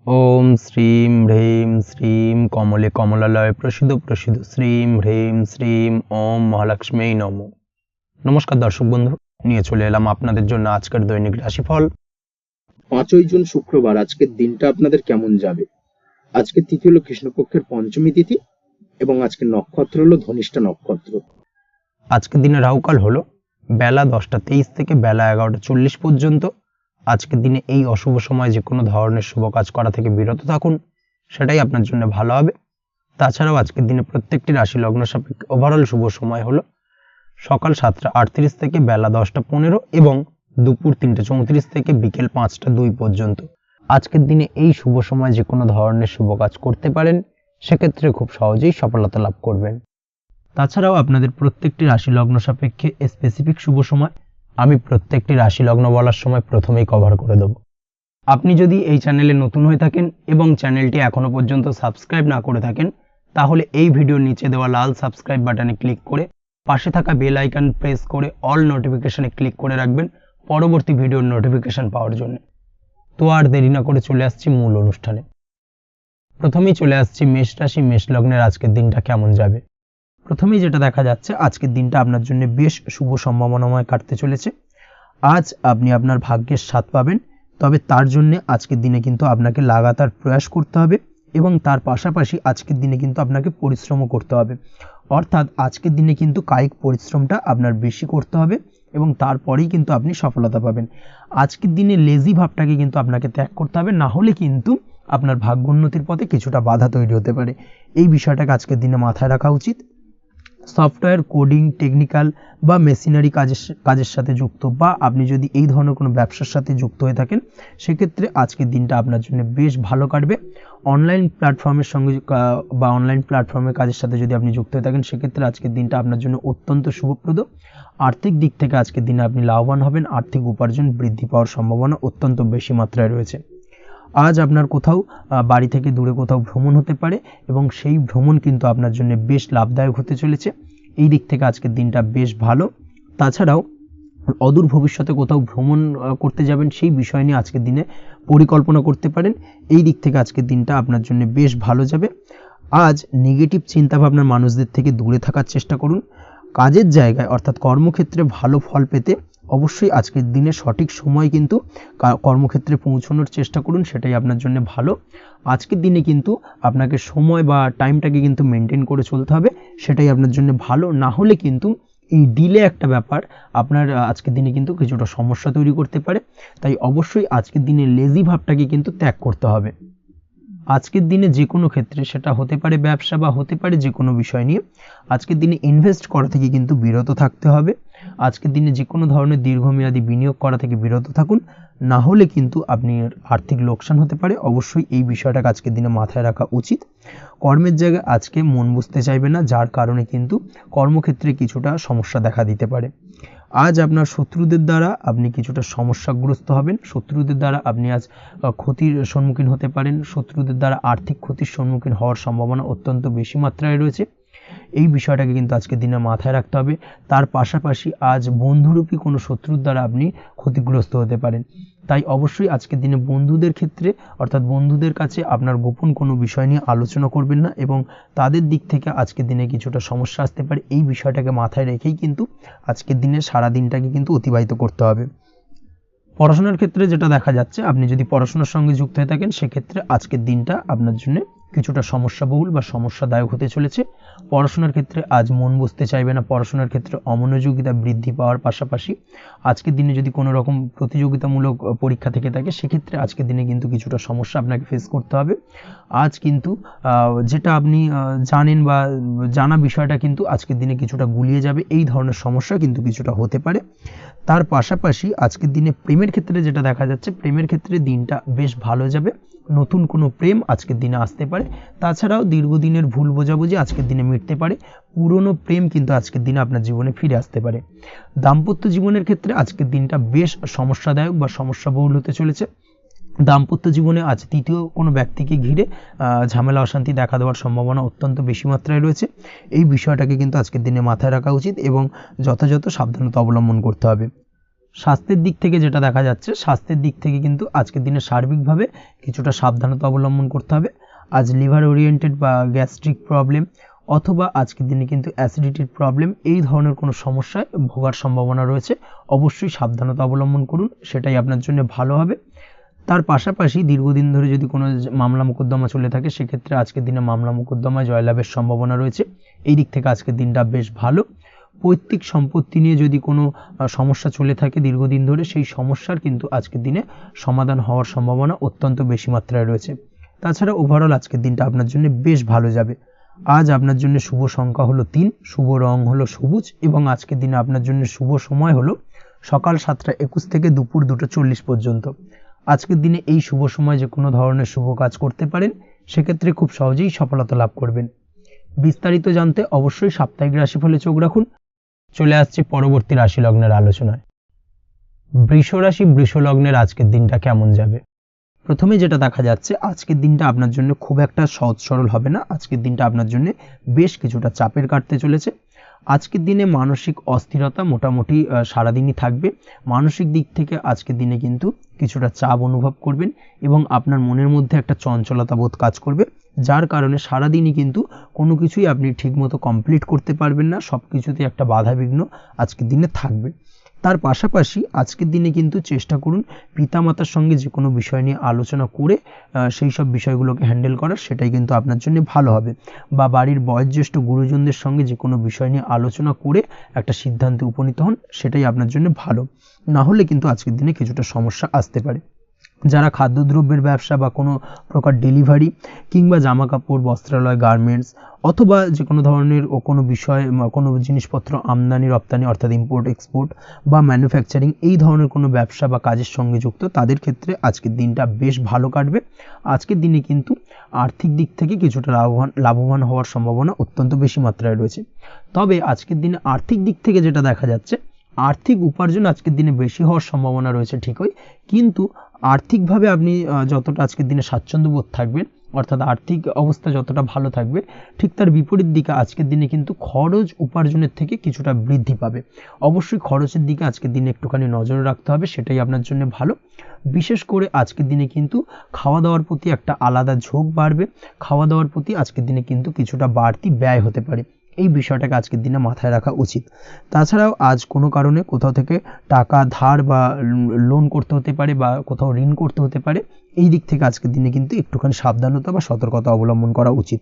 ওম শ্রীম হ্রিম শ্রীম কমলে কমলালয় প্রসিদ্ধ প্রসিদ্ধ শ্রীম হ্রিম শ্রীম ওম মহালক্ষ্মী নমঃ। নমস্কার দর্শক বন্ধু, নিয়ে চলে এলাম আপনাদের জন্য আজকের দৈনিক রাশিফল। 5ই জুন শুক্রবার। আজকের দিনটা আপনাদের কেমন যাবে? আজকের তিথি হলো কৃষ্ণপক্ষের পঞ্চমী তিথি এবং আজকের নক্ষত্র হলো ধনিষ্ঠা নক্ষত্র। আজকের দিনে রাহুকাল হলো বেলা 10টা 23 থেকে বেলা 11টা 40 পর্যন্ত। আজকের দিনে এই অশুভ সময় যে কোনো ধরনের শুভ কাজ করা থেকে বিরত থাকুন, সেটাই আপনার জন্য ভালো হবে। তাছাড়াও আজকের দিনে প্রত্যেকটি রাশি লগ্ন সাপেক্ষে ওভারঅল শুভ সময় হলো সকাল 7টা 38 থেকে বেলা 10টা 15 এবং দুপুর 3টা 34 থেকে বিকেল 5টা 2 পর্যন্ত। আজকের দিনে এই শুভ সময় যে কোনো ধরনের শুভ কাজ করতে পারেন, সেক্ষেত্রে খুব সহজেই সফলতা লাভ করবেন। তাছাড়াও আপনাদের প্রত্যেকটি রাশি লগ্ন সাপেক্ষে স্পেসিফিক শুভ সময় আমি প্রত্যেকটি রাশি লগ্ন বলার সময় প্রথমেই কভার করে দেব। আপনি যদি এই চ্যানেলে নতুন হয়ে থাকেন এবং চ্যানেলটি এখনো পর্যন্ত সাবস্ক্রাইব না করে থাকেন, তাহলে এই ভিডিওর নিচে দেওয়া লাল সাবস্ক্রাইব বাটনে ক্লিক করে পাশে থাকা বেল আইকন প্রেস করে অল নোটিফিকেশনে ক্লিক করে রাখবেন পরবর্তী ভিডিওর নোটিফিকেশন পাওয়ার জন্য। তো আর দেরি না করে চলে আসছি মূল অনুষ্ঠানে। প্রথমেই চলে আসছি মেষ রাশি মেষ লগ্নের আজকের দিনটা কেমন যাবে। প্রথমেই যেটা দেখা যাচ্ছে, আজকের দিনটা আপনার জন্য বেশ শুভ সম্ভাবনাময় কাটতে চলেছে। আজ আপনি আপনার ভাগ্যের স্বাদ পাবেন, তবে তার জন্য আজকের দিনে কিন্তু আপনাকে লাগাতার প্রয়াস করতে হবে এবং তার পাশাপাশি আজকের দিনে কিন্তু আপনাকে পরিশ্রমও করতে হবে। অর্থাৎ আজকের দিনে কিন্তু কায়িক পরিশ্রমটা আপনার বেশি করতে হবে এবং তারপরেই কিন্তু আপনি সফলতা পাবেন। আজকের দিনে লেজি ভাবটাকে কিন্তু আপনাকে ত্যাগ করতে হবে, না হলে কিন্তু আপনার ভাগ্যোন্নতির পথে কিছুটা বাধা তৈরি হতে পারে। এই বিষয়টাকে আজকের দিনে মাথায় রাখা উচিত। সফটওয়্যার কোডিং, টেকনিক্যাল বা মেশিনারি কাজের সাথে যুক্ত, বা আপনি যদি এই ধরনের কোনো ব্যবসার সাথে যুক্ত হয়ে থাকেন, সেক্ষেত্রে আজকের দিনটা আপনার জন্য বেশ ভালো কাটবে। অনলাইন প্ল্যাটফর্মের সঙ্গে বা অনলাইন প্ল্যাটফর্মের কাজের সাথে যদি আপনি যুক্ত হয়ে থাকেন, সেক্ষেত্রে আজকের দিনটা আপনার জন্য অত্যন্ত শুভপ্রদ। আর্থিক দিক থেকে আজকের দিনে আপনি লাভবান হবেন, আর্থিক উপার্জন বৃদ্ধি পাওয়ার সম্ভাবনা অত্যন্ত বেশি মাত্রায় রয়েছে। আজ আপনার কোথাও বাড়ি থেকে দূরে কোথাও ভ্রমণ হতে পারে এবং সেই ভ্রমণ কিন্তু আপনার জন্য বেশ লাভদায়ক হতে চলেছে। এই দিক থেকে আজকের দিনটা বেশ ভালো। তাছাড়াও অদূর ভবিষ্যতে কোথাও ভ্রমণ করতে যাবেন, সেই বিষয় নিয়ে আজকের দিনে পরিকল্পনা করতে পারেন। এই দিক থেকে আজকের দিনটা আপনার জন্য বেশ ভালো যাবে। আজ নেগেটিভ চিন্তাভাবনার মানুষদের থেকে দূরে থাকার চেষ্টা করুন। কাজের জায়গায় অর্থাৎ কর্মক্ষেত্রে ভালো ফল পেতে অবশ্যই আজকের দিনে সঠিক সময় কিন্তু কর্মক্ষেত্রে পৌঁছানোর চেষ্টা করুন, সেটাই আপনার জন্য ভালো। আজকের দিনে কিন্তু আপনাকে সময় বা টাইমটাকে কিন্তু মেনটেন করে চলতে হবে, সেটাই আপনার জন্য ভালো। না হলে কিন্তু এই ডিলে একটা ব্যাপার আপনার আজকের দিনে কিন্তু কিছুটা সমস্যা তৈরি করতে পারে। তাই অবশ্যই আজকের দিনে লেজি ভাবটাকে কিন্তু ত্যাগ করতে হবে। আজকের দিনে যে কোনো ক্ষেত্রে, সেটা হতে পারে ব্যবসা বা হতে পারে যে কোনো বিষয় নিয়ে, আজকের দিনে ইনভেস্ট করা থেকে কিন্তু বিরত থাকতে হবে। আজকের দিনে যে কোনো ধরনের দীর্ঘমেয়াদী বিনিয়োগ করা থেকে বিরত থাকুন, না হলে কিন্তু আপনি আর্থিক লোকসান হতে পারে। অবশ্যই এই বিষয়টাকে আজকের দিনে মাথায় রাখা উচিত। কর্মের জায়গায় আজকে মন বসতে চাইবে না, যার কারণে কিন্তু কর্মক্ষেত্রে কিছুটা সমস্যা দেখা দিতে পারে। আজ আপনার শত্রুদের দ্বারা আপনি কিছুটা সমস্যাগ্রস্ত হবেন। শত্রুদের দ্বারা আপনি আজ ক্ষতির সম্মুখীন হতে পারেন। শত্রুদের দ্বারা আর্থিক ক্ষতির সম্মুখীন হওয়ার সম্ভাবনা অত্যন্ত বেশি মাত্রায় রয়েছে। এই বিষয়টাকে কিন্তু আজকের দিনে মাথায় রাখতে হবে। তার পাশাপাশি আজ বন্ধুরূপী কোনো শত্রুর দ্বারা আপনি ক্ষতিগ্রস্ত হতে পারেন। তাই অবশ্যই আজকের দিনে বন্ধুদের ক্ষেত্রে অর্থাৎ বন্ধুদের কাছে আপনার গোপন কোনো বিষয় নিয়ে আলোচনা করবেন না এবং তাদের দিক থেকে আজকের দিনে কিছুটা সমস্যা আসতে পারে। এই বিষয়টাকে মাথায় রেখেই কিন্তু আজকের দিনে সারা দিনটাকে কিন্তু অতিবাহিত করতে হবে। পড়াশোনার ক্ষেত্রে যেটা দেখা যাচ্ছে, আপনি যদি পড়াশোনার সঙ্গে যুক্ত হয়ে থাকেন, সেক্ষেত্রে আজকের দিনটা আপনার জন্য কিছুটা সমস্যাবহুল বা সমস্যাদায়ক হতে চলেছে। পড়াশোনার ক্ষেত্রে আজ মন বসতে চাইবে না। পড়াশোনার ক্ষেত্রে অমনোযোগিতা বৃদ্ধি পাওয়ার পাশাপাশি আজকের দিনে যদি কোনো রকম প্রতিযোগিতামূলক পরীক্ষা থেকে থাকে, সেক্ষেত্রে আজকের দিনে কিন্তু কিছুটা সমস্যা আপনাকে ফেস করতে হবে। আজ কিন্তু যেটা আপনি জানেন বা জানা বিষয়টা কিন্তু আজকের দিনে কিছুটা গুলিয়ে যাবে। এই ধরনের সমস্যা কিন্তু কিছুটা হতে পারে। তার পাশাপাশি আজকের দিনে প্রেমের ক্ষেত্রে যেটা দেখা যাচ্ছে, প্রেমের ক্ষেত্রে দিনটা বেশ ভালো যাবে। নতুন কোনো প্রেম আজকের দিনে আসতে পারে। তাছাড়াও দীর্ঘদিনের ভুল বোঝাবুঝি আজকের দিনে মিটতে পারে। পুরনো প্রেম কিন্তু আজকের দিনে আপনার জীবনে ফিরে আসতে পারে। দাম্পত্য জীবনের ক্ষেত্রে আজকের দিনটা বেশ সমস্যাদায়ক বা সমস্যাবহুল হতে চলেছে। দাম্পত্য জীবনে আজ তৃতীয় কোনো ব্যক্তিকে ঘিরে ঝামেলা অশান্তি দেখা দেওয়ার সম্ভাবনা অত্যন্ত বেশি মাত্রায় রয়েছে। এই বিষয়টাকে কিন্তু আজকের দিনে মাথায় রাখা উচিত এবং যথাযথ সাবধানতা অবলম্বন করতে হবে। স্বাস্থ্যের দিক থেকে যেটা দেখা যাচ্ছে, স্বাস্থ্যের দিক থেকে কিন্তু আজকের দিনে সার্বিকভাবে কিছুটা সাবধানতা অবলম্বন করতে হবে। আজ লিভার ওরিয়েন্টেড বা গ্যাস্ট্রিক প্রবলেম অথবা আজকের দিনে কিন্তু অ্যাসিডিটির প্রবলেম, এই ধরনের কোনো সমস্যায় ভোগার সম্ভাবনা রয়েছে। অবশ্যই সাবধানতা অবলম্বন করুন, সেটাই আপনার জন্য ভালো হবে। তার পাশাপাশি দীর্ঘদিন ধরে যদি কোনো মামলা মোকদ্দমা চলে থাকে, সেক্ষেত্রে আজকের দিনে মামলা মোকদ্দমায় জয়লাভের সম্ভাবনা রয়েছে। এই দিক থেকে আজকের দিনটা বেশ ভালো। পৈতৃক সম্পত্তি নিয়ে যদি কোনো সমস্যা চলে থাকে দীর্ঘদিন ধরে, সেই সমস্যার কিন্তু আজকের দিনে সমাধান হওয়ার সম্ভাবনা অত্যন্ত বেশি মাত্রায় রয়েছে। তাছাড়া ওভারঅল আজকের দিনটা আপনার জন্য বেশ ভালো যাবে। আজ আপনার জন্য শুভ সংখ্যা হলো 3, শুভ রং হলো সবুজ এবং আজকের দিনে আপনার জন্য শুভ সময় হলো সকাল 7:21 থেকে দুপুর 2:40 পর্যন্ত। আজকের দিনে এই শুভ সময় যে কোনো ধরনের শুভ কাজ করতে পারেন, সেক্ষেত্রে খুব সহজেই সফলতা লাভ করবেন। বিস্তারিত জানতে অবশ্যই সাপ্তাহিক রাশিফলে চোখ রাখুন। চলে আসছে পরবর্তী রাশি লগ্নের আলোচনায়। বৃষ রাশি, বৃষ লগ্নের আজকের দিনটা কেমন যাবে? প্রথমে যেটা দেখা যাচ্ছে, আজকের দিনটা আপনার জন্য খুব একটা সহজ সরল হবে না। আজকের দিনটা আপনার জন্য বেশ কিছুটা চাপের কাটতে চলেছে। আজকের দিনে মানসিক অস্থিরতা মোটামুটি সারাদিনই থাকবে। মানসিক দিক থেকে আজকের দিনে কিন্তু কিছুটা চাপ অনুভব করবেন এবং আপনার মনের মধ্যে একটা চঞ্চলতা বোধ কাজ করবে, যার কারণে সারাদিনই কিন্তু কোনো কিছুই আপনি ঠিকমতো কমপ্লিট করতে পারবেন না। সব কিছুতে একটা বাধা বিঘ্ন আজকের দিনে থাকবে। তার পাশাপাশি আজকের দিনে কিন্তু চেষ্টা করুন পিতামাতার সঙ্গে যে কোনো বিষয় নিয়ে আলোচনা করে সেই সব বিষয়গুলোকে হ্যান্ডেল করার, সেটাই কিন্তু আপনার জন্য ভালো হবে। বা বাড়ির বয়োজ্যেষ্ঠ গুরুজনদের সঙ্গে যে কোনো বিষয় নিয়ে আলোচনা করে একটা সিদ্ধান্তে উপনীত হন, সেটাই আপনার জন্য ভালো। না হলে কিন্তু আজকের দিনে কিছুটা সমস্যা আসতে পারে। যারা খাদ্যদ্রব্যের ব্যবসা বা কোনো প্রকার ডেলিভারি কিংবা জামা কাপড়, বস্ত্রালয়, গার্মেন্টস অথবা যে কোনো ধরনের কোনো বিষয়, কোনো জিনিসপত্র আমদানি রপ্তানি অর্থাৎ ইম্পোর্ট এক্সপোর্ট বা ম্যানুফ্যাকচারিং, এই ধরনের কোনো ব্যবসা বা কাজের সঙ্গে যুক্ত, তাদের ক্ষেত্রে আজকের দিনটা বেশ ভালো কাটবে। আজকের দিনে কিন্তু আর্থিক দিক থেকে কিছুটা লাভবান হওয়ার সম্ভাবনা অত্যন্ত বেশি মাত্রায় রয়েছে। তবে আজকের দিনে আর্থিক দিক থেকে যেটা দেখা যাচ্ছে, আর্থিক উপার্জন আজকের দিনে বেশি হওয়ার সম্ভাবনা রয়েছে ঠিকই, কিন্তু আর্থিকভাবে আপনি যতটা আজকের দিনে স্বাচ্ছন্দ্য বোধ থাকবেন, অর্থাৎ আর্থিক অবস্থা যতটা ভালো থাকবে, ঠিক তার বিপরীত দিকে আজকের দিনে কিন্তু খরচ উপার্জনের থেকে কিছুটা বৃদ্ধি পাবে। অবশ্যই খরচের দিকে আজকের দিনে একটুখানি নজর রাখতে হবে, সেটাই আপনার জন্য ভালো। বিশেষ করে আজকের দিনে কিন্তু খাওয়া দাওয়ার প্রতি একটা আলাদা ঝোঁক বাড়বে। খাওয়া দাওয়ার প্রতি আজকের দিনে কিন্তু কিছুটা বাড়তি ব্যয় হতে পারে, এই বিষয়টাকে আজকের দিনে মাথায় রাখা উচিত। তাছাড়াও আজ কোনো কারণে কোথাও থেকে টাকা ধার বা লোন করতে হতে পারে বা কোথাও ঋণ করতে হতে পারে, এই দিক থেকে আজকের দিনে কিন্তু একটুখানি সাবধানতা বা সতর্কতা অবলম্বন করা উচিত।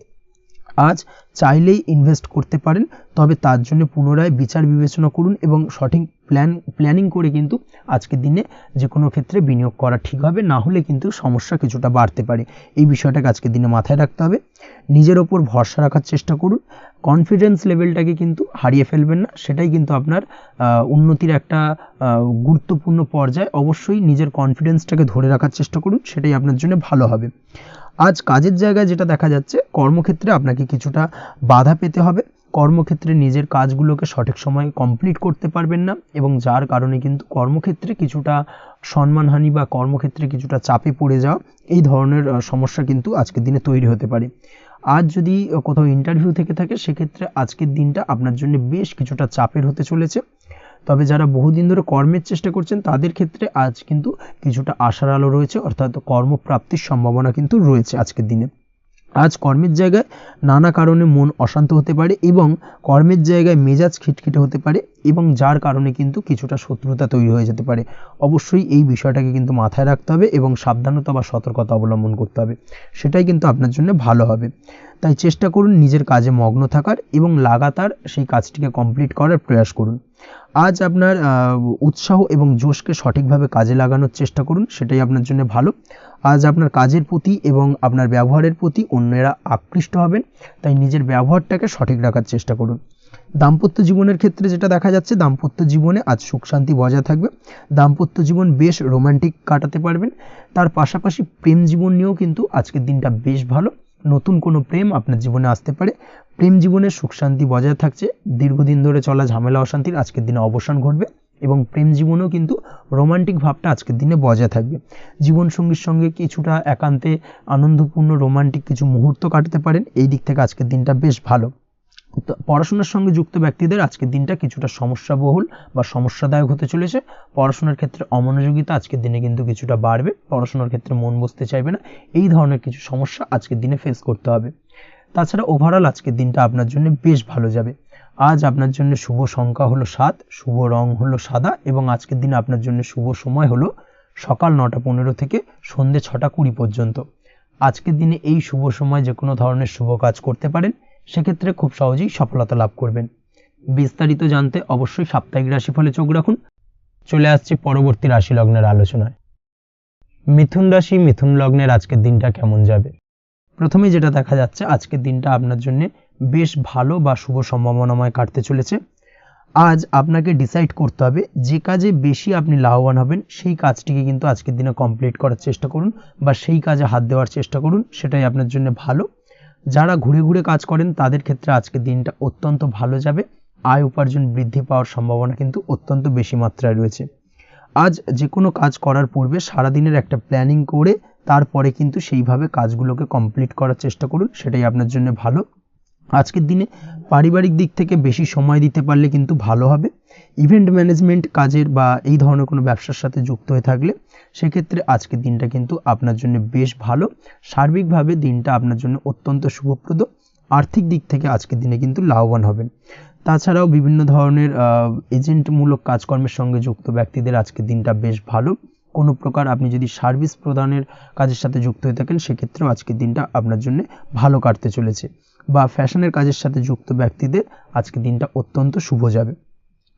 আজ চাইলেই ইনভেস্ট করতে পারেন, তবে তার জন্য পুনরায় বিচার বিবেচনা করুন এবং সঠিক প্ল্যানিং করে কিন্তু আজকের দিনে যে কোনো ক্ষেত্রে বিনিয়োগ করা ঠিক হবে। না হলে কিন্তু সমস্যা কিছুটা বাড়তে পারে, এই বিষয়টাকে আজকের দিনে মাথায় রাখতে হবে। নিজের ওপর ভরসা রাখার চেষ্টা করুন, কনফিডেন্স লেভেলটাকে কিন্তু হারিয়ে ফেলবেন না, সেটাই কিন্তু আপনার উন্নতির একটা গুরুত্বপূর্ণ পর্যায়। অবশ্যই নিজের কনফিডেন্সটাকে ধরে রাখার চেষ্টা করুন, সেটাই আপনার জন্য ভালো হবে। আজ কাজের জায়গায় যেটা দেখা যাচ্ছে, কর্মক্ষেত্রে আপনাকে কিছুটা বাধা পেতে হবে। কর্মক্ষেত্রে নিজের কাজগুলোকে সঠিক সময়ে কমপ্লিট করতে পারবেন না এবং যার কারণে কিন্তু কর্মক্ষেত্রে কিছুটা সম্মানহানি বা কর্মক্ষেত্রে কিছুটা চাপে পড়ে যাওয়া, এই ধরনের সমস্যা কিন্তু আজকের দিনে তৈরি হতে পারে। আজ যদি কোথাও ইন্টারভিউ থেকে থাকে, সেক্ষেত্রে আজকের দিনটা আপনার জন্য বেশ কিছুটা চাপের হতে চলেছে। তবে যারা বহুদিন ধরে কর্মের চেষ্টা করছেন, তাদের ক্ষেত্রে আজ কিন্তু কিছুটা আশার আলো রয়েছে, অর্থাৎ কর্মপ্রাপ্তির সম্ভাবনা কিন্তু রয়েছে আজকের দিনে। আজ কর্মের জায়গায় নানা কারণে মন অশান্ত হতে পারে এবং কর্মের জায়গায় মেজাজ খিটখিটে হতে পারে এবং যার কারণে কিন্তু কিছুটা শত্রুতা তৈরি হয়ে যেতে পারে। অবশ্যই এই বিষয়টাকে কিন্তু মাথায় রাখতে হবে এবং সাবধানতা বা সতর্কতা অবলম্বন করতে হবে, সেটাই কিন্তু আপনার জন্য ভালো হবে। তাই চেষ্টা করুন নিজের কাজে মগ্ন থাকার এবং লাগাতার সেই কাজটিকে কমপ্লিট করার প্রয়াস করুন। আজ আপনার উৎসাহ এবং জোশকে সঠিকভাবে কাজে লাগানোর চেষ্টা করুন, সেটাই আপনার জন্য ভালো। আজ আপনার কাজের প্রতি এবং আপনার ব্যবহারের প্রতি অন্যেরা আকৃষ্ট হবেন, তাই নিজের ব্যবহারটাকে সঠিক রাখার চেষ্টা করুন। দাম্পত্য জীবনের ক্ষেত্রে যেটা দেখা যাচ্ছে, দাম্পত্য জীবনে আজ সুখ শান্তি বজায় থাকবে। দাম্পত্য জীবন বেশ রোমান্টিক কাটাতে পারবেন। তার পাশাপাশি প্রেম জীবন নিয়েও কিন্তু আজকের দিনটা বেশ ভালো। নতুন কোনো প্রেম আপনার জীবনে আসতে পারে। প্রেম জীবনে সুখ শান্তি বজায় থাকছে। দীর্ঘদিন ধরে চলা ঝামেলা অশান্তির আজকের দিনে অবসান ঘটবে এবং প্রেম জীবনেও কিন্তু রোমান্টিক ভাবটা আজকের দিনে বজায় থাকবে। জীবনসঙ্গীর সঙ্গে কিছুটা একান্তে আনন্দপূর্ণ রোমান্টিক কিছু মুহূর্ত কাটাতে পারেন, এই দিক থেকে আজকের দিনটা বেশ ভালো। তো পড়াশোনার সঙ্গে যুক্ত ব্যক্তিদের আজকের দিনটা কিছুটা সমস্যাবহুল বা সমস্যাদায়ক হতে চলেছে। পড়াশোনার ক্ষেত্রে অমনোযোগিতা আজকের দিনে কিন্তু কিছুটা বাড়বে, পড়াশোনার ক্ষেত্রে মন বসতে চাইবে না, এই ধরনের কিছু সমস্যা আজকের দিনে ফেস করতে হবে। তাছাড়া ওভারঅল আজকের দিনটা আপনার জন্য বেশ ভালো যাবে। আজ আপনার জন্য শুভ সংখ্যা হলো 7, শুভ রং হলো সাদা এবং আজকের দিনে আপনার জন্য শুভ সময় হলো সকাল 9:15 থেকে সন্ধ্যে 6:20 পর্যন্ত। আজকের দিনে এই শুভ সময় যে কোনো ধরনের শুভ কাজ করতে পারেন, সেক্ষেত্রে খুব সহজেই সফলতা লাভ করবেন। বিস্তারিত জানতে অবশ্যই সাপ্তাহিক রাশিফলে চোখ রাখুন। চলে আসছি পরবর্তী রাশি লগ্নের আলোচনায়। মিথুন রাশি, মিথুন লগ্নের আজকের দিনটা কেমন যাবে? প্রথমে যেটা দেখা যাচ্ছে, আজকের দিনটা আপনার জন্য বেশ ভালো বা শুভ সম্ভাবনাময় কাটতে চলেছে। আজ আপনাকে ডিসাইড করতে হবে যে কাজে বেশি আপনি লাভবান হবেন সেই কাজটিকে কিন্তু আজকের দিনে কমপ্লিট করার চেষ্টা করুন বা সেই কাজে হাত দেওয়ার চেষ্টা করুন, সেটাই আপনার জন্য ভালো। যারা ঘুরে ঘুরে কাজ করেন তাদের ক্ষেত্রে আজকের দিনটা অত্যন্ত ভালো যাবে। আয় উপার্জন বৃদ্ধি পাওয়ার সম্ভাবনা কিন্তু অত্যন্ত বেশি মাত্রায় রয়েছে। আজ যে কোনো কাজ করার পূর্বে সারাদিনের একটা প্ল্যানিং করে তারপরে কিন্তু সেইভাবে কাজগুলোকে কমপ্লিট করার চেষ্টা করুন, সেটাই আপনার জন্য ভালো। আজকের দিনে পারিবারিক দিক থেকে বেশি সময় দিতে পারলে কিন্তু ভালো হবে। ইভেন্ট ম্যানেজমেন্ট কাজের বা এই ধরনের কোনো ব্যবসার সাথে যুক্ত হয়ে থাকলে সেক্ষেত্রে আজকের দিনটা কিন্তু আপনার জন্য বেশ ভালো। সার্বিকভাবে দিনটা আপনার জন্য অত্যন্ত শুভপ্রদ। আর্থিক দিক থেকে আজকের দিনে কিন্তু লাভবান হবেন। তাছাড়াও বিভিন্ন ধরনের এজেন্টমূলক কাজকর্মের সঙ্গে যুক্ত ব্যক্তিদের আজকের দিনটা বেশ ভালো। কোনো প্রকার আপনি যদি সার্ভিস প্রদানের কাজের সাথে যুক্ত হয়ে থাকেন, সেক্ষেত্রেও আজকের দিনটা আপনার জন্য ভালো কাটতে চলেছে। বা ফ্যাশনের কাজের সাথে যুক্ত ব্যক্তিদের আজকের দিনটা অত্যন্ত শুভ যাবে।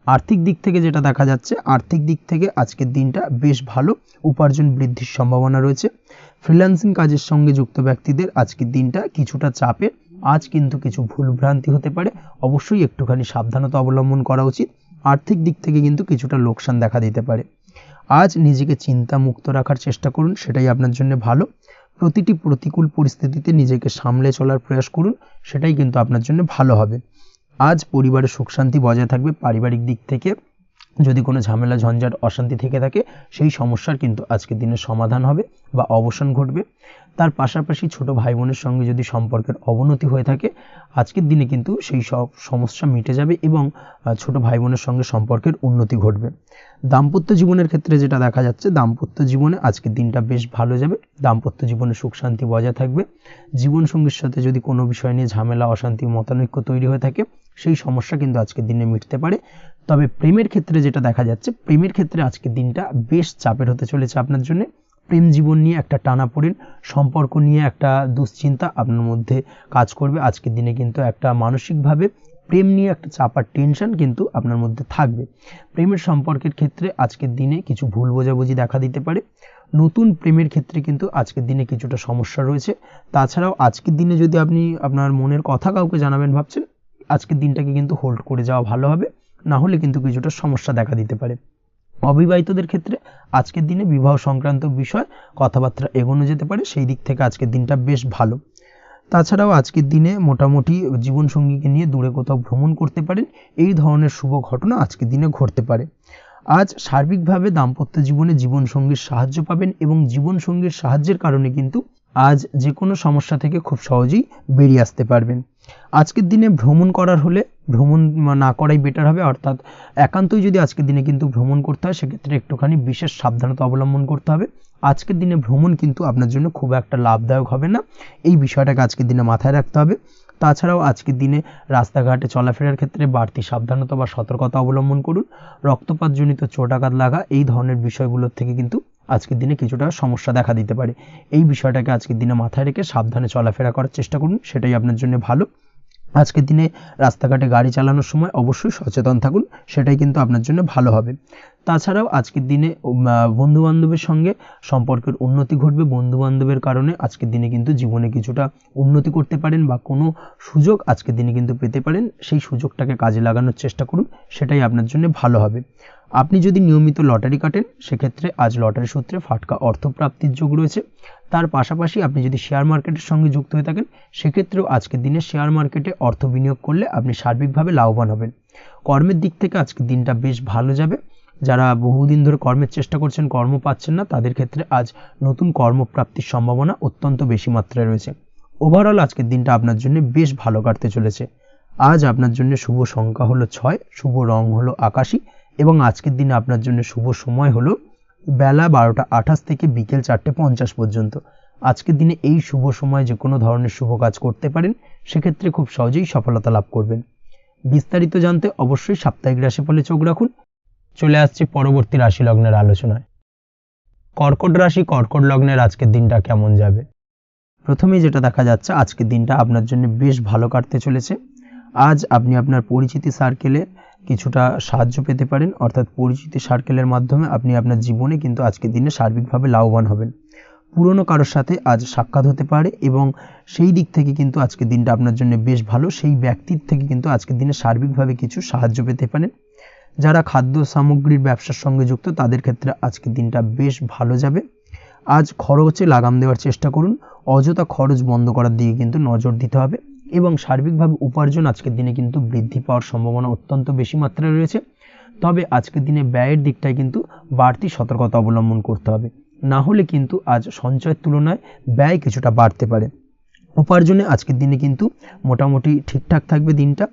আর্থিক দিক থেকে যেটা দেখা যাচ্ছে, আর্থিক দিক থেকে আজকের দিনটা বেশ ভালো, উপার্জন বৃদ্ধির সম্ভাবনা রয়েছে। ফ্রিল্যান্সিং কাজের সঙ্গে যুক্ত ব্যক্তিদের আজকের দিনটা কিছুটা চাপের। আজ কিন্তু কিছু ভুলভ্রান্তি হতে পারে, অবশ্যই একটুখানি সাবধানতা অবলম্বন করা উচিত। আর্থিক দিক থেকে কিন্তু কিছুটা লোকসান দেখা দিতে পারে। আজ নিজেকে চিন্তা মুক্ত রাখার চেষ্টা করুন, সেটাই আপনার জন্য ভালো। প্রতিটি প্রতিকূল পরিস্থিতিতে নিজেকে সামলে চলার প্রয়াস করুন, সেটাই কিন্তু আপনার জন্য ভালো হবে। আজ পরিবারের সুখ শান্তি বজায় থাকবে। পারিবারিক দিক থেকে যদি কোনো ঝামেলা ঝঞ্ঝাট অশান্তি থেকে থাকে, সেই সমস্যার কিন্তু আজকের দিনে সমাধান হবে বা অবসান ঘটবে। তার পাশাপাশি ছোট ভাই বোনের সঙ্গে যদি সম্পর্কের অবনতি হয়ে থাকে, আজকের দিনে কিন্তু সেই সব সমস্যা মিটে যাবে এবং ছোট ভাই বোনের সঙ্গে সম্পর্কের উন্নতি ঘটবে। দাম্পত্য জীবনের ক্ষেত্রে যেটা দেখা যাচ্ছে, দাম্পত্য জীবনে আজকের দিনটা বেশ ভালো যাবে। দাম্পত্য জীবনে সুখ শান্তি বজায় থাকবে। জীবনসঙ্গীর সাথে যদি কোনো বিষয় নিয়ে ঝামেলা অশান্তি মতানৈক্য তৈরি হয়ে থাকে, সেই সমস্যা কিন্তু আজকের দিনে মিটতে পারে। তবে প্রেমের ক্ষেত্রে যেটা দেখা যাচ্ছে, প্রেমের ক্ষেত্রে আজকের দিনটা বেশ চাপের হতে চলেছে আপনার জন্য। প্রেম জীবন নিয়ে একটা টানাপোড়েন, সম্পর্ক নিয়ে একটা দুশ্চিন্তা আপনার মধ্যে কাজ করবে। আজকের দিনে কিন্তু একটা মানসিকভাবে প্রেম নিয়ে একটা চাপার টেনশন কিন্তু আপনার মধ্যে থাকবে। প্রেমের সম্পর্কের ক্ষেত্রে আজকের দিনে কিছু ভুল বোঝাবুঝি দেখা দিতে পারে। নতুন প্রেমের ক্ষেত্রে কিন্তু আজকের দিনে কিছুটা সমস্যা রয়েছে। তাছাড়াও আজকের দিনে যদি আপনি আপনার মনের কথা কাউকে জানাবেন ভাবছেন, আজকের দিনটাকে কিন্তু হোল্ড করে যাওয়া ভালো হবে, না হলে কিন্তু কিছুটা সমস্যা দেখা দিতে পারে। অবিবাহিতদের ক্ষেত্রে আজকের দিনে বিবাহ সংক্রান্ত বিষয় কথাবার্তা এগোনো যেতে পারে, সেই দিক থেকে আজকের দিনটা বেশ ভালো। তাছাড়াও আজকের দিনে মোটামুটি জীবনসঙ্গীকে নিয়ে দূরে কোথাও ভ্রমণ করতে পারেন, এই ধরনের শুভ ঘটনা আজকের দিনে ঘটতে পারে। আজ সার্বিকভাবে দাম্পত্য জীবনে জীবনসঙ্গীর সাহায্য পাবেন এবং জীবনসঙ্গীর সাহায্যের কারণে কিন্তু আজ যে কোনো সমস্যা থেকে খুব সহজেই বেরিয়ে আসতে পারবেন। আজকের দিনে ভ্রমণ করার হলে ভ্রমণ না করাই বেটার হবে, অর্থাৎ একান্তই যদি আজকের দিনে কিন্তু ভ্রমণ করতে হয়, সেক্ষেত্রে একটুখানি বিশেষ সাবধানতা অবলম্বন করতে হবে। আজকের দিনে ভ্রমণ কিন্তু আপনার জন্য খুব একটা লাভদায়ক হবে না, এই বিষয়টাকে আজকের দিনে মাথায় রাখতে হবে। তাছাড়াও আজকের দিনে রাস্তাঘাটে চলাফেরার ক্ষেত্রে বাড়তি সাবধানতা বা সতর্কতা অবলম্বন করুন। রক্তপাতজনিত চোটাঘাত লাগা এই ধরনের বিষয়গুলোর থেকে কিন্তু আজকের দিনে কিছুটা সমস্যা দেখা দিতে পারে। এই বিষয়টাকে আজকের দিনে মাথায় রেখে সাবধানে চলাফেরা করার চেষ্টা করুন, সেটাই আপনার জন্য ভালো। আজকের দিনে রাস্তাঘাটে গাড়ি চালানোর সময় অবশ্যই সচেতন থাকুন, সেটাই কিন্তু আপনার জন্য ভালো হবে। তাছাড়াও আজকের দিনে বন্ধুবান্ধবের সঙ্গে সম্পর্কের উন্নতি ঘটবে। বন্ধুবান্ধবের কারণে আজকের দিনে কিন্তু জীবনে কিছুটা উন্নতি করতে পারেন বা কোনো সুযোগ আজকের দিনে কিন্তু পেতে পারেন, সেই সুযোগটাকে কাজে লাগানোর চেষ্টা করুন, সেটাই আপনার জন্য ভালো হবে। আপনি যদি নিয়মিত লটারি কাটেন, সেক্ষেত্রে আজ লটারি সূত্রে ফাটকা অর্থপ্রাপ্তির যোগ রয়েছে। তার পাশাপাশি আপনি যদি শেয়ার মার্কেটের সঙ্গে যুক্ত হয়ে থাকেন, সেক্ষেত্রেও আজকের দিনে শেয়ার মার্কেটে অর্থ বিনিয়োগ করলে আপনি সার্বিকভাবে লাভবান হবেন। কর্মের দিক থেকে আজকের দিনটা বেশ ভালো যাবে। যারা বহুদিন ধরে কর্মের চেষ্টা করছেন, কর্ম পাচ্ছেন না, তাদের ক্ষেত্রে আজ নতুন কর্মপ্রাপ্তির সম্ভাবনা অত্যন্ত বেশি মাত্রায় রয়েছে। ওভারঅল আজকের দিনটা আপনার জন্য বেশ ভালো কাটতে চলেছে। আজ আপনার জন্য শুভ সংখ্যা হলো 6, শুভ রং হলো আকাশী এবং আজকের দিনে আপনার জন্য শুভ সময় হলো বেলা 12:28 থেকে বিকেল 4:50 পর্যন্ত। আজকের দিনে এই শুভ সময় যে কোনো ধরনের শুভ কাজ করতে পারেন, সেক্ষেত্রে খুব সহজেই সফলতা লাভ করবেন। বিস্তারিত জানতে অবশ্যই সাপ্তাহিক রাশিফলে চোখ রাখুন। চলে আসছি পরবর্তী রাশি লগ্নের আলোচনায়। কর্কট রাশি, কর্কট লগ্নের আজকের দিনটা কেমন যাবে? প্রথমেই যেটা দেখা যাচ্ছে, আজকের দিনটা আপনার জন্য বেশ ভালো কাটতে চলেছে। আজ আপনি আপনার পরিচিতি সার্কেলে কিছুটা সাহায্য পেতে পারেন, অর্থাৎ পরিচিতি সার্কেলের মাধ্যমে আপনি আপনার জীবনে কিন্তু আজকের দিনে সার্বিকভাবে লাভবান হবেন। পুরনো কারোর সাথে আজ সাক্ষাৎ হতে পারে এবং সেই দিক থেকে কিন্তু আজকের দিনটা আপনার জন্য বেশ ভালো। সেই ব্যক্তির থেকে কিন্তু আজকের দিনে সার্বিকভাবে কিছু সাহায্য পেতে পারেন। যারা খাদ্য সামগ্রীর ব্যবসার সঙ্গে যুক্ত, তাদের ক্ষেত্রে আজকের দিনটা বেশ ভালো যাবে। আজ খরচে লাগাম দেওয়ার চেষ্টা করুন, অযথা খরচ বন্ধ করার দিকে কিন্তু নজর দিতে হবে এবং সার্বিকভাবে উপার্জন আজকের দিনে কিন্তু বৃদ্ধি পাওয়ার সম্ভাবনা অত্যন্ত বেশি মাত্রায় রয়েছে। তবে আজকের দিনে ব্যয়ের দিকটায় কিন্তু বাড়তি সতর্কতা অবলম্বন করতে হবে, না হলে কিন্তু আজ সঞ্চয়ের তুলনায় ব্যয় কিছুটা বাড়তে পারে। উপার্জনে আজকের দিনে কিন্তু মোটামুটি ঠিকঠাক থাকবে দিনটা।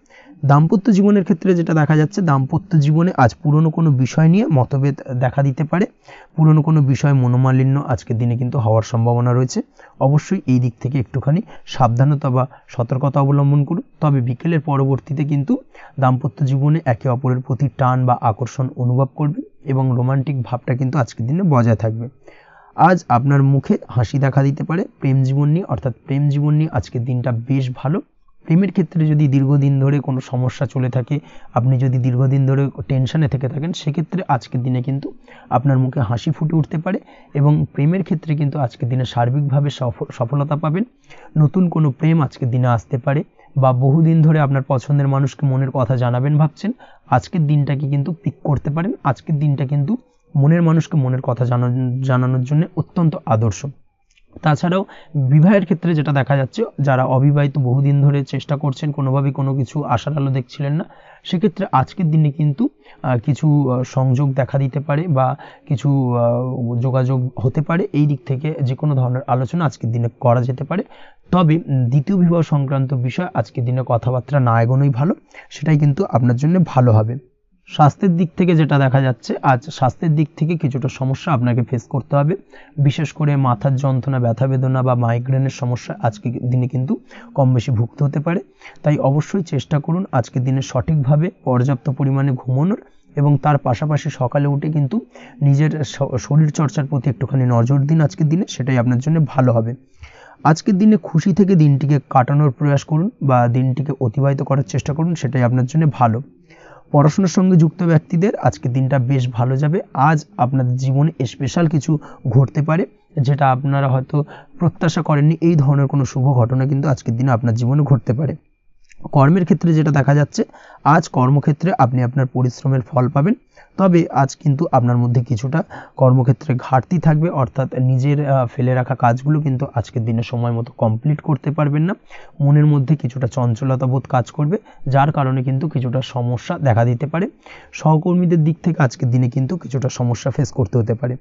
দাম্পত্য জীবনের ক্ষেত্রে যেটা দেখা যাচ্ছে, দাম্পত্য জীবনে আজ পুরনো কোনো বিষয় নিয়ে মতভেদ দেখা দিতে পারে। পুরনো কোনো বিষয় মনোমালিন্য আজকের দিনে কিন্তু হওয়ার সম্ভাবনা রয়েছে। অবশ্যই এই দিক থেকে একটুখানি সাবধানতা বা সতর্কতা অবলম্বন করুন। তবে বিকেলের পরবর্তীতে কিন্তু দাম্পত্য জীবনে একে অপরের প্রতি টান বা আকর্ষণ অনুভব করবে এবং রোমান্টিক ভাবটা কিন্তু আজকের দিনে বজায় থাকবে। আজ আপনার মুখে হাসি দেখা দিতে পারে। প্রেম জীবন নিয়ে, অর্থাৎ প্রেম জীবন নিয়ে আজকের দিনটা বেশ ভালো। প্রেমের ক্ষেত্রে যদি দীর্ঘদিন ধরে কোনো সমস্যা চলে থাকে, আপনি যদি দীর্ঘদিন ধরে টেনশনে থেকে থাকেন, সেক্ষেত্রে আজকের দিনে কিন্তু আপনার মুখে হাসি ফুটে উঠতে পারে এবং প্রেমের ক্ষেত্রে কিন্তু আজকের দিনে সার্বিকভাবে সফলতা পাবেন। নতুন কোনো প্রেম আজকের দিনে আসতে পারে বা বহুদিন ধরে আপনার পছন্দের মানুষকে মনের কথা জানাবেন ভাবছেন, আজকের দিনটাকে কিন্তু পিক করতে পারেন। আজকের দিনটা কিন্তু মনের মানুষকে মনের কথা জানানোর জন্য অত্যন্ত আদর্শ। তাছাড়াও বিবাহের ক্ষেত্রে যেটা দেখা যাচ্ছে, যারা অবিবাহিত বহুদিন ধরে চেষ্টা করছেন, কোনোভাবে কোনো কিছু আশার আলো দেখছিলেন না, সেক্ষেত্রে আজকের দিনে কিন্তু কিছু সংযোগ দেখা দিতে পারে বা কিছু যোগাযোগ হতে পারে। এই দিক থেকে যে কোনো ধরনের আলোচনা আজকের দিনে করা যেতে পারে। তবে দ্বিতীয় বিবাহ সংক্রান্ত বিষয় আজকের দিনে কথাবার্তা না এগোনোই ভালো, সেটাই কিন্তু আপনার জন্য ভালো হবে। স্বাস্থ্যের দিক থেকে যেটা দেখা যাচ্ছে, আজ স্বাস্থ্যের দিক থেকে কিছুটা সমস্যা আপনাকে ফেস করতে হবে। বিশেষ করে মাথার যন্ত্রণা, ব্যথা বেদনা বা মাইগ্রেনের সমস্যা আজকের দিনে কিন্তু কম বেশি ভুগতে হতে পারে। তাই অবশ্যই চেষ্টা করুন আজকের দিনে সঠিকভাবে পর্যাপ্ত পরিমাণে ঘুমানোর এবং তার পাশাপাশি সকালে উঠে কিন্তু নিজের শরীর চর্চার প্রতি একটুখানি নজর দিন আজকের দিনে, সেটাই আপনার জন্য ভালো হবে। আজকের দিনে খুশি থেকে দিনটিকে কাটানোর প্রয়াস করুন বা দিনটিকে অতিবাহিত করার চেষ্টা করুন, সেটাই আপনার জন্য ভালো। পড়াশোনার সঙ্গে যুক্ত ব্যক্তিদের আজকের দিনটা বেশ ভালো যাবে। আজ আপনাদের জীবনে স্পেশাল কিছু ঘটতে পারে, যেটা আপনারা হয়তো প্রত্যাশা করেননি। এই ধরনের কোনো শুভ ঘটনা কিন্তু আজকের দিনে আপনার জীবনে ঘটতে পারে। কর্মের ক্ষেত্রে যেটা দেখা যাচ্ছে, আজ কর্মক্ষেত্রে আপনি আপনার পরিশ্রমের ফল পাবেন। তবে আজ কিন্তু আপনার মধ্যে কিছুটা কর্মক্ষেত্রে ঘাটতি থাকবে, অর্থাৎ নিজের ফেলে রাখা কাজগুলো কিন্তু আজকের দিনে সময় মতো কমপ্লিট করতে পারবেন না। মনের মধ্যে কিছুটা চঞ্চলতা বোধ কাজ করবে, যার কারণে কিন্তু কিছুটা সমস্যা দেখা দিতে পারে। সহকর্মীদের দিক থেকে আজকের দিনে কিন্তু কিছুটা সমস্যা ফেস করতে হতে পারে।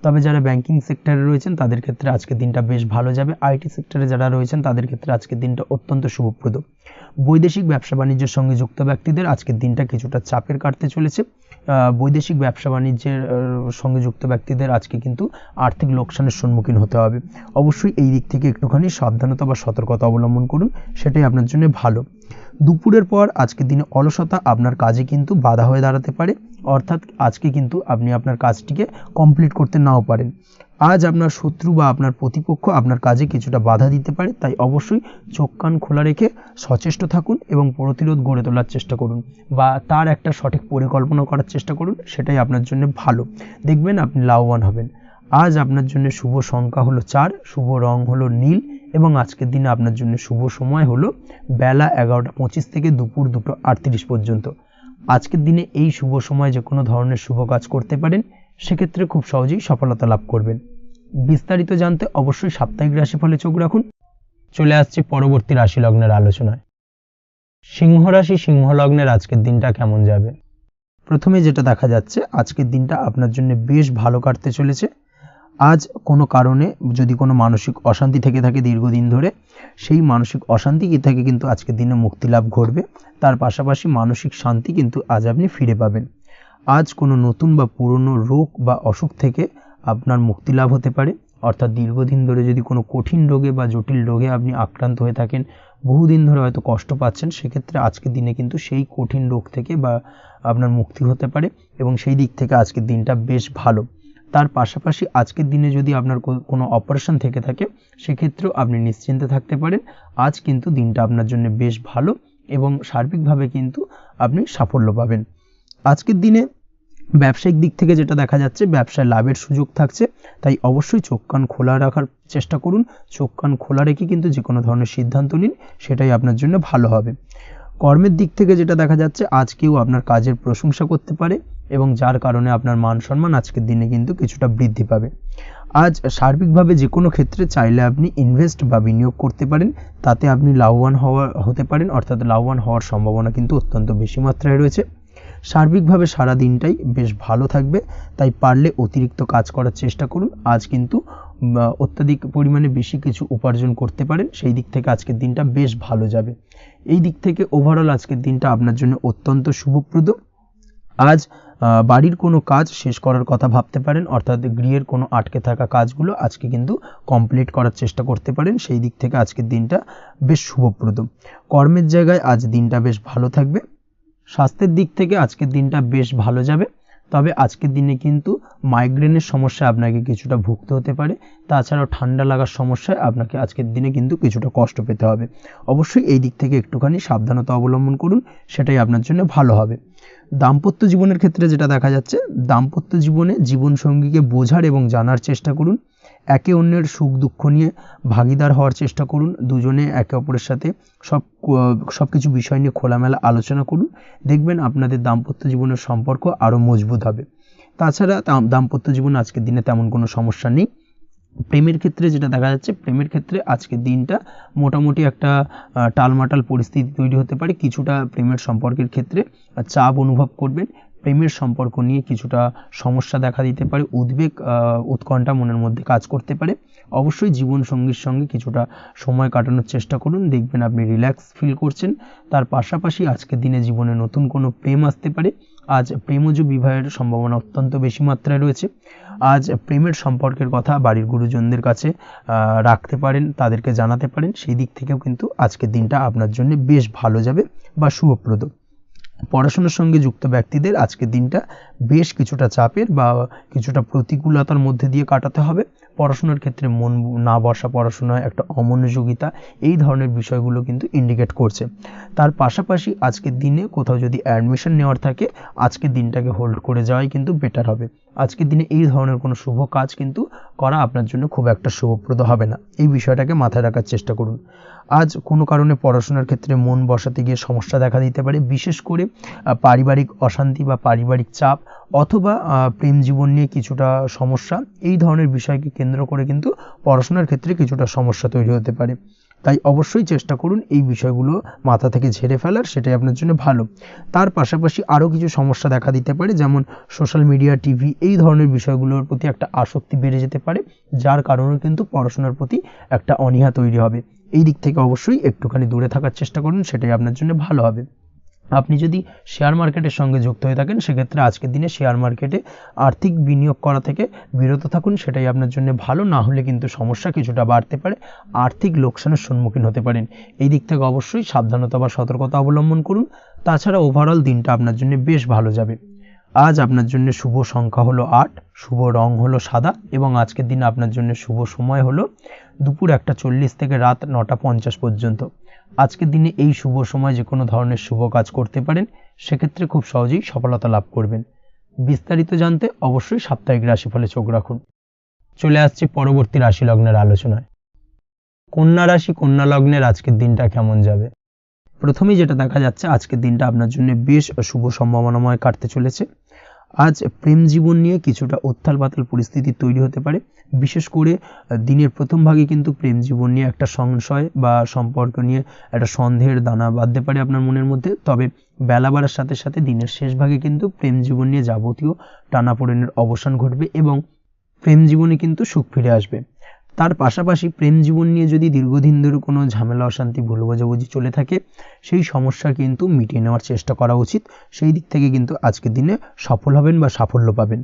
তবে যারা ব্যাংকিং সেক্টরে রয়েছেন, তাদের ক্ষেত্রে আজকের দিনটা বেশ ভালো যাবে। আইটি সেক্টরে যারা রয়েছেন, তাদের ক্ষেত্রে আজকের দিনটা অত্যন্ত শুভপ্রদ। বৈদেশিক ব্যবসা বাণিজ্যের সঙ্গে যুক্ত ব্যক্তিদের আজকের দিনটা কিছুটা চাপের কাটতে চলেছে। বৈদেশিক ব্যবসা বাণিজ্যের সঙ্গে যুক্ত ব্যক্তিদের আজকে কিন্তু আর্থিক লোকসানের সম্মুখীন হতে হবে। অবশ্যই এই দিক থেকে একটুখানি সাবধানতা বা সতর্কতা অবলম্বন করুন, সেটাই আপনার জন্য ভালো। দুপুরের পর আজকের দিনে অলসতা আপনার কাজে কিন্তু বাধা হয়ে দাঁড়াতে পারে, অর্থাৎ আজকে কিন্তু আপনি আপনার কাজটিকে কমপ্লিট করতে নাও পারেন। আজ আপনার শত্রু বা আপনার প্রতিপক্ষ আপনার কাজে কিছুটা বাধা দিতে পারে, তাই অবশ্যই চোখ কান খোলা রেখে সচেষ্ট থাকুন এবং প্রতিরোধ গড়ে তোলার চেষ্টা করুন বা তার একটা সঠিক পরিকল্পনা করার চেষ্টা করুন, সেটাই আপনার জন্য ভালো। দেখবেন আপনি লাভবান হবেন। আজ আপনার জন্য শুভ সংখ্যা হলো 4, শুভ রং হলো নীল এবং আজকের দিনে আপনার জন্য শুভ সময় হলো বেলা 11:25 থেকে দুপুর 2:38 পর্যন্ত। আজকের দিনে এই শুভ সময় যে কোনো ধরনের শুভ কাজ করতে পারেন, সেক্ষেত্রে খুব সহজেই সফলতা লাভ করবেন। বিস্তারিত জানতে অবশ্যই সাপ্তাহিক রাশিফলে চোখ রাখুন। চলে আসছি পরবর্তী রাশি লগ্নের আলোচনায়। সিংহ রাশি, সিংহ লগ্নের আজকের দিনটা কেমন যাবে? প্রথমে যেটা দেখা যাচ্ছে, আজকের দিনটা আপনার জন্য বেশ ভালো কাটতে চলেছে। আজ কোনো কারণে যদি কোনো মানসিক অশান্তি থেকে থাকে দীর্ঘদিন ধরে, সেই মানসিক অশান্তি থেকে কিন্তু আজকের দিনে মুক্তি লাভ ঘটবে। তার পাশাপাশি মানসিক শান্তি কিন্তু আজ আপনি ফিরে পাবেন। আজ কোনো নতুন বা পুরনো রোগ বা অসুখ থেকে আপনার মুক্তি লাভ হতে পারে, অর্থাৎ দীর্ঘদিন ধরে যদি কোনো কঠিন রোগে বা জটিল রোগে আপনি আক্রান্ত হয়ে থাকেন, বহুদিন ধরে হয়তো কষ্ট পাচ্ছেন, সেক্ষেত্রে আজকের দিনে কিন্তু সেই কঠিন রোগ থেকে বা আপনার মুক্তি হতে পারে এবং সেই দিক থেকে আজকের দিনটা বেশ ভালো। তার পাশাপাশি আজকের দিনে যদি আপনার কোনো অপারেশন থেকে থাকে, সেক্ষেত্রেও আপনি নিশ্চিন্তে থাকতে পারেন। আজ কিন্তু দিনটা আপনার জন্য বেশ ভালো এবং সার্বিকভাবে কিন্তু আপনি সাফল্য পাবেন। আজকের দিনে ব্যবসায়িক দিক থেকে যেটা দেখা যাচ্ছে, ব্যবসায় লাভের সুযোগ থাকছে, তাই অবশ্যই চোখ কান খোলা রাখার চেষ্টা করুন। চোখ কান খোলা রেখে কিন্তু যে কোনো ধরনের সিদ্ধান্ত নিন, সেটাই আপনার জন্য ভালো হবে। কর্মের দিক থেকে যেটা দেখা যাচ্ছে, আজ কেউ আপনার কাজের প্রশংসা করতে পারে এবং যার কারণে আপনার মান সম্মান আজকের দিনে কিন্তু কিছুটা বৃদ্ধি পাবে। আজ সার্বিকভাবে যে কোনো ক্ষেত্রে চাইলে আপনি ইনভেস্ট বা বিনিয়োগ করতে পারেন, তাতে আপনি লাভবান হতে পারেন, অর্থাৎ লাভবান হওয়ার সম্ভাবনা কিন্তু অত্যন্ত বেশি মাত্রায় রয়েছে। সার্বিকভাবে সারা দিনটাই বেশ ভালো থাকবে, তাই পারলে অতিরিক্ত কাজ করার চেষ্টা করুন। আজ কিন্তু অত্যাধিক পরিমাণে বেশি কিছু উপার্জন করতে পারেন, সেই দিক থেকে আজকের দিনটা বেশ ভালো যাবে। এই দিক থেকে ওভারঅল আজকের দিনটা আপনার জন্য অত্যন্ত শুভপ্রদ। আজ বাড়ির কোনো কাজ শেষ করার কথা ভাবতে পারেন, অর্থাৎ গৃহের কোনো আটকে থাকা কাজগুলো আজকে কিন্তু কমপ্লিট করার চেষ্টা করতে পারেন, সেই দিক থেকে আজকের দিনটা বেশ শুভপ্রদ। কর্মের জায়গায় আজ দিনটা বেশ ভালো থাকবে। স্বাস্থ্যের দিক থেকে আজকের দিনটা বেশ ভালো যাবে, তবে আজকের দিনে কিন্তু মাইগ্রেনের সমস্যায় আপনাকে কিছুটা ভুগতে হতে পারে। তাছাড়াও ঠান্ডা লাগার সমস্যায় আপনাকে আজকের দিনে কিন্তু কিছুটা কষ্ট পেতে হবে। অবশ্যই এই দিক থেকে একটুখানি সাবধানতা অবলম্বন করুন, সেটাই আপনার জন্য ভালো হবে। দাম্পত্য জীবনের ক্ষেত্রে যেটা দেখা যাচ্ছে, দাম্পত্য জীবনে জীবনসঙ্গীকে বোঝার এবং জানার চেষ্টা করুন। একে অন্যের সুখ দুঃখ নিয়ে ভাগীদার হওয়ার চেষ্টা করুন। দুজনে একে অপরের সাথে সব কিছু বিষয় নিয়ে খোলামেলা আলোচনা করুন। দেখবেন আপনাদের দাম্পত্য জীবনের সম্পর্ক আরও মজবুত হবে। তাছাড়া দাম্পত্য জীবনে আজকের দিনে তেমন কোনো সমস্যা নেই। প্রেমের ক্ষেত্রে যেটা দেখা যাচ্ছে, প্রেমের ক্ষেত্রে আজকের দিনটা মোটামুটি একটা টালমাটাল পরিস্থিতি তৈরি হতে পারে। কিছুটা প্রেমের সম্পর্কের ক্ষেত্রে চাপ অনুভব করবেন। প্রেমের সম্পর্ক নিয়ে কিছুটা সমস্যা দেখা দিতে পারে, উদ্বেগ উৎকণ্ঠা মনের মধ্যে কাজ করতে পারে। অবশ্যই জীবনসঙ্গীর সঙ্গে কিছুটা সময় কাটানোর চেষ্টা করুন, দেখবেন আপনি রিল্যাক্স ফিল করছেন। তার পাশাপাশি আজকের দিনে জীবনে নতুন কোনো প্রেম আসতে পারে। আজ প্রেমজ বিবাহের সম্ভাবনা অত্যন্ত বেশি মাত্রায় রয়েছে। আজ প্রেমের সম্পর্কের কথা বাড়ির গুরুজনদের কাছে রাখতে পারেন, তাদেরকে জানাতে পারেন, সেই দিক থেকেও কিন্তু আজকের দিনটা আপনার জন্য বেশ ভালো যাবে বা শুভপ্রদ। পড়াশোনার সঙ্গে যুক্ত ব্যক্তিদের আজকের দিনটা বেশ কিছুটা চাপের বা কিছুটা প্রতিকূলতার মধ্যে দিয়ে কাটাতে হবে। পড়াশোনার ক্ষেত্রে মন না বসা, পড়াশোনায় একটা অমনোযোগিতা, এই ধরনের বিষয়গুলো কিন্তু ইন্ডিকেট করছে। তার পাশাপাশি আজকের দিনে কোথাও যদি অ্যাডমিশন নেওয়ার থাকে, আজকের দিনটাকে হোল্ড করে যাওয়াই কিন্তু বেটার হবে। আজকের দিনে এই ধরনের কোনো শুভ কাজ কিন্তু করা আপনার জন্য খুব একটা শুভপ্রদ হবে না, এই বিষয়টাকে মাথায় রাখার চেষ্টা করুন। আজ কোনো কারণে পড়াশোনার ক্ষেত্রে মন বসাতে গিয়ে সমস্যা দেখা দিতে পারে, বিশেষ করে পারিবারিক অশান্তি বা পারিবারিক চাপ অথবা প্রেম জীবন নিয়ে কিছুটা সমস্যা, এই ধরনের বিষয়কে কেন্দ্র করে কিন্তু পড়াশোনার ক্ষেত্রে কিছুটা সমস্যা তৈরি হতে পারে। তাই অবশ্যই চেষ্টা করুন এই বিষয়গুলো মাথা থেকে ঝেড়ে ফেলার, সেটাই আপনার জন্য ভালো। তার পাশাপাশি আরও কিছু সমস্যা দেখা দিতে পারে, যেমন সোশ্যাল মিডিয়া, টিভি, এই ধরনের বিষয়গুলোর প্রতি একটা আসক্তি বেড়ে যেতে পারে, যার কারণে কিন্তু পড়াশোনার প্রতি একটা অনীহা তৈরি হবে। এই দিক থেকে অবশ্যই একটুখানি দূরে থাকার চেষ্টা করুন, সেটাই আপনার জন্য ভালো হবে। আপনি যদি শেয়ার মার্কেটের সঙ্গে যুক্ত হয়ে থাকেন, সেক্ষেত্রে আজকের দিনে শেয়ার মার্কেটে আর্থিক বিনিয়োগ করা থেকে বিরত থাকুন, সেটাই আপনার জন্য ভালো। না হলে কিন্তু সমস্যা কিছুটা বাড়তে পারে, আর্থিক লোকসানের সম্মুখীন হতে পারেন। এই দিক থেকে অবশ্যই সাবধানতা বা সতর্কতা অবলম্বন করুন। তাছাড়া ওভারঅল দিনটা আপনার জন্য বেশ ভালো যাবে। আজ আপনার জন্য শুভ সংখ্যা হলো 8, শুভ রং হলো সাদা এবং আজকের দিনে আপনার জন্য শুভ সময় হলো দুপুর 1:40 থেকে রাত 9:50 পর্যন্ত। আজকের দিনে এই শুভ সময় যে কোনো ধরনের শুভ কাজ করতে পারেন, সেক্ষেত্রে খুব সহজেই সফলতা লাভ করবেন। বিস্তারিত জানতে অবশ্যই সাপ্তাহিক রাশিফলে চোখ রাখুন। চলে আসছি পরবর্তী রাশি লগ্নের আলোচনায়। কন্যা রাশি, কন্যা লগ্নের আজকের দিনটা কেমন যাবে? প্রথমেই যেটা দেখা যাচ্ছে, আজকের দিনটা আপনার জন্য বেশ শুভ সম্ভাবনাময় কাটতে চলেছে। আজ প্রেম জীবন নিয়ে কিছুটা উত্থাল পাতাল পরিস্থিতি তৈরি হতে পারে, বিশেষ করে দিনের প্রথম ভাগে কিন্তু প্রেম জীবন নিয়ে একটা সংশয় বা সম্পর্ক নিয়ে একটা সন্দেহের দানা বাঁধতে পারে আপনার মনের মধ্যে। তবে বেলা বাড়ার সাথে সাথে দিনের শেষ ভাগে কিন্তু প্রেম জীবন নিয়ে যাবতীয় টানাপোড়েনের অবসান ঘটবে এবং প্রেম জীবনে কিন্তু সুখ ফিরে আসবে। তার পাশাপাশি প্রেম জীবন নিয়ে যদি দীর্ঘদিন ধরে কোনো ঝামেলা অশান্তি ভুল বোঝাবুঝি চলে থাকে, সেই সমস্যা কিন্তু মিটিয়ে নেওয়ার চেষ্টা করা উচিত। সেই দিক থেকে কিন্তু আজকের দিনে সফল হবেন বা সাফল্য পাবেন।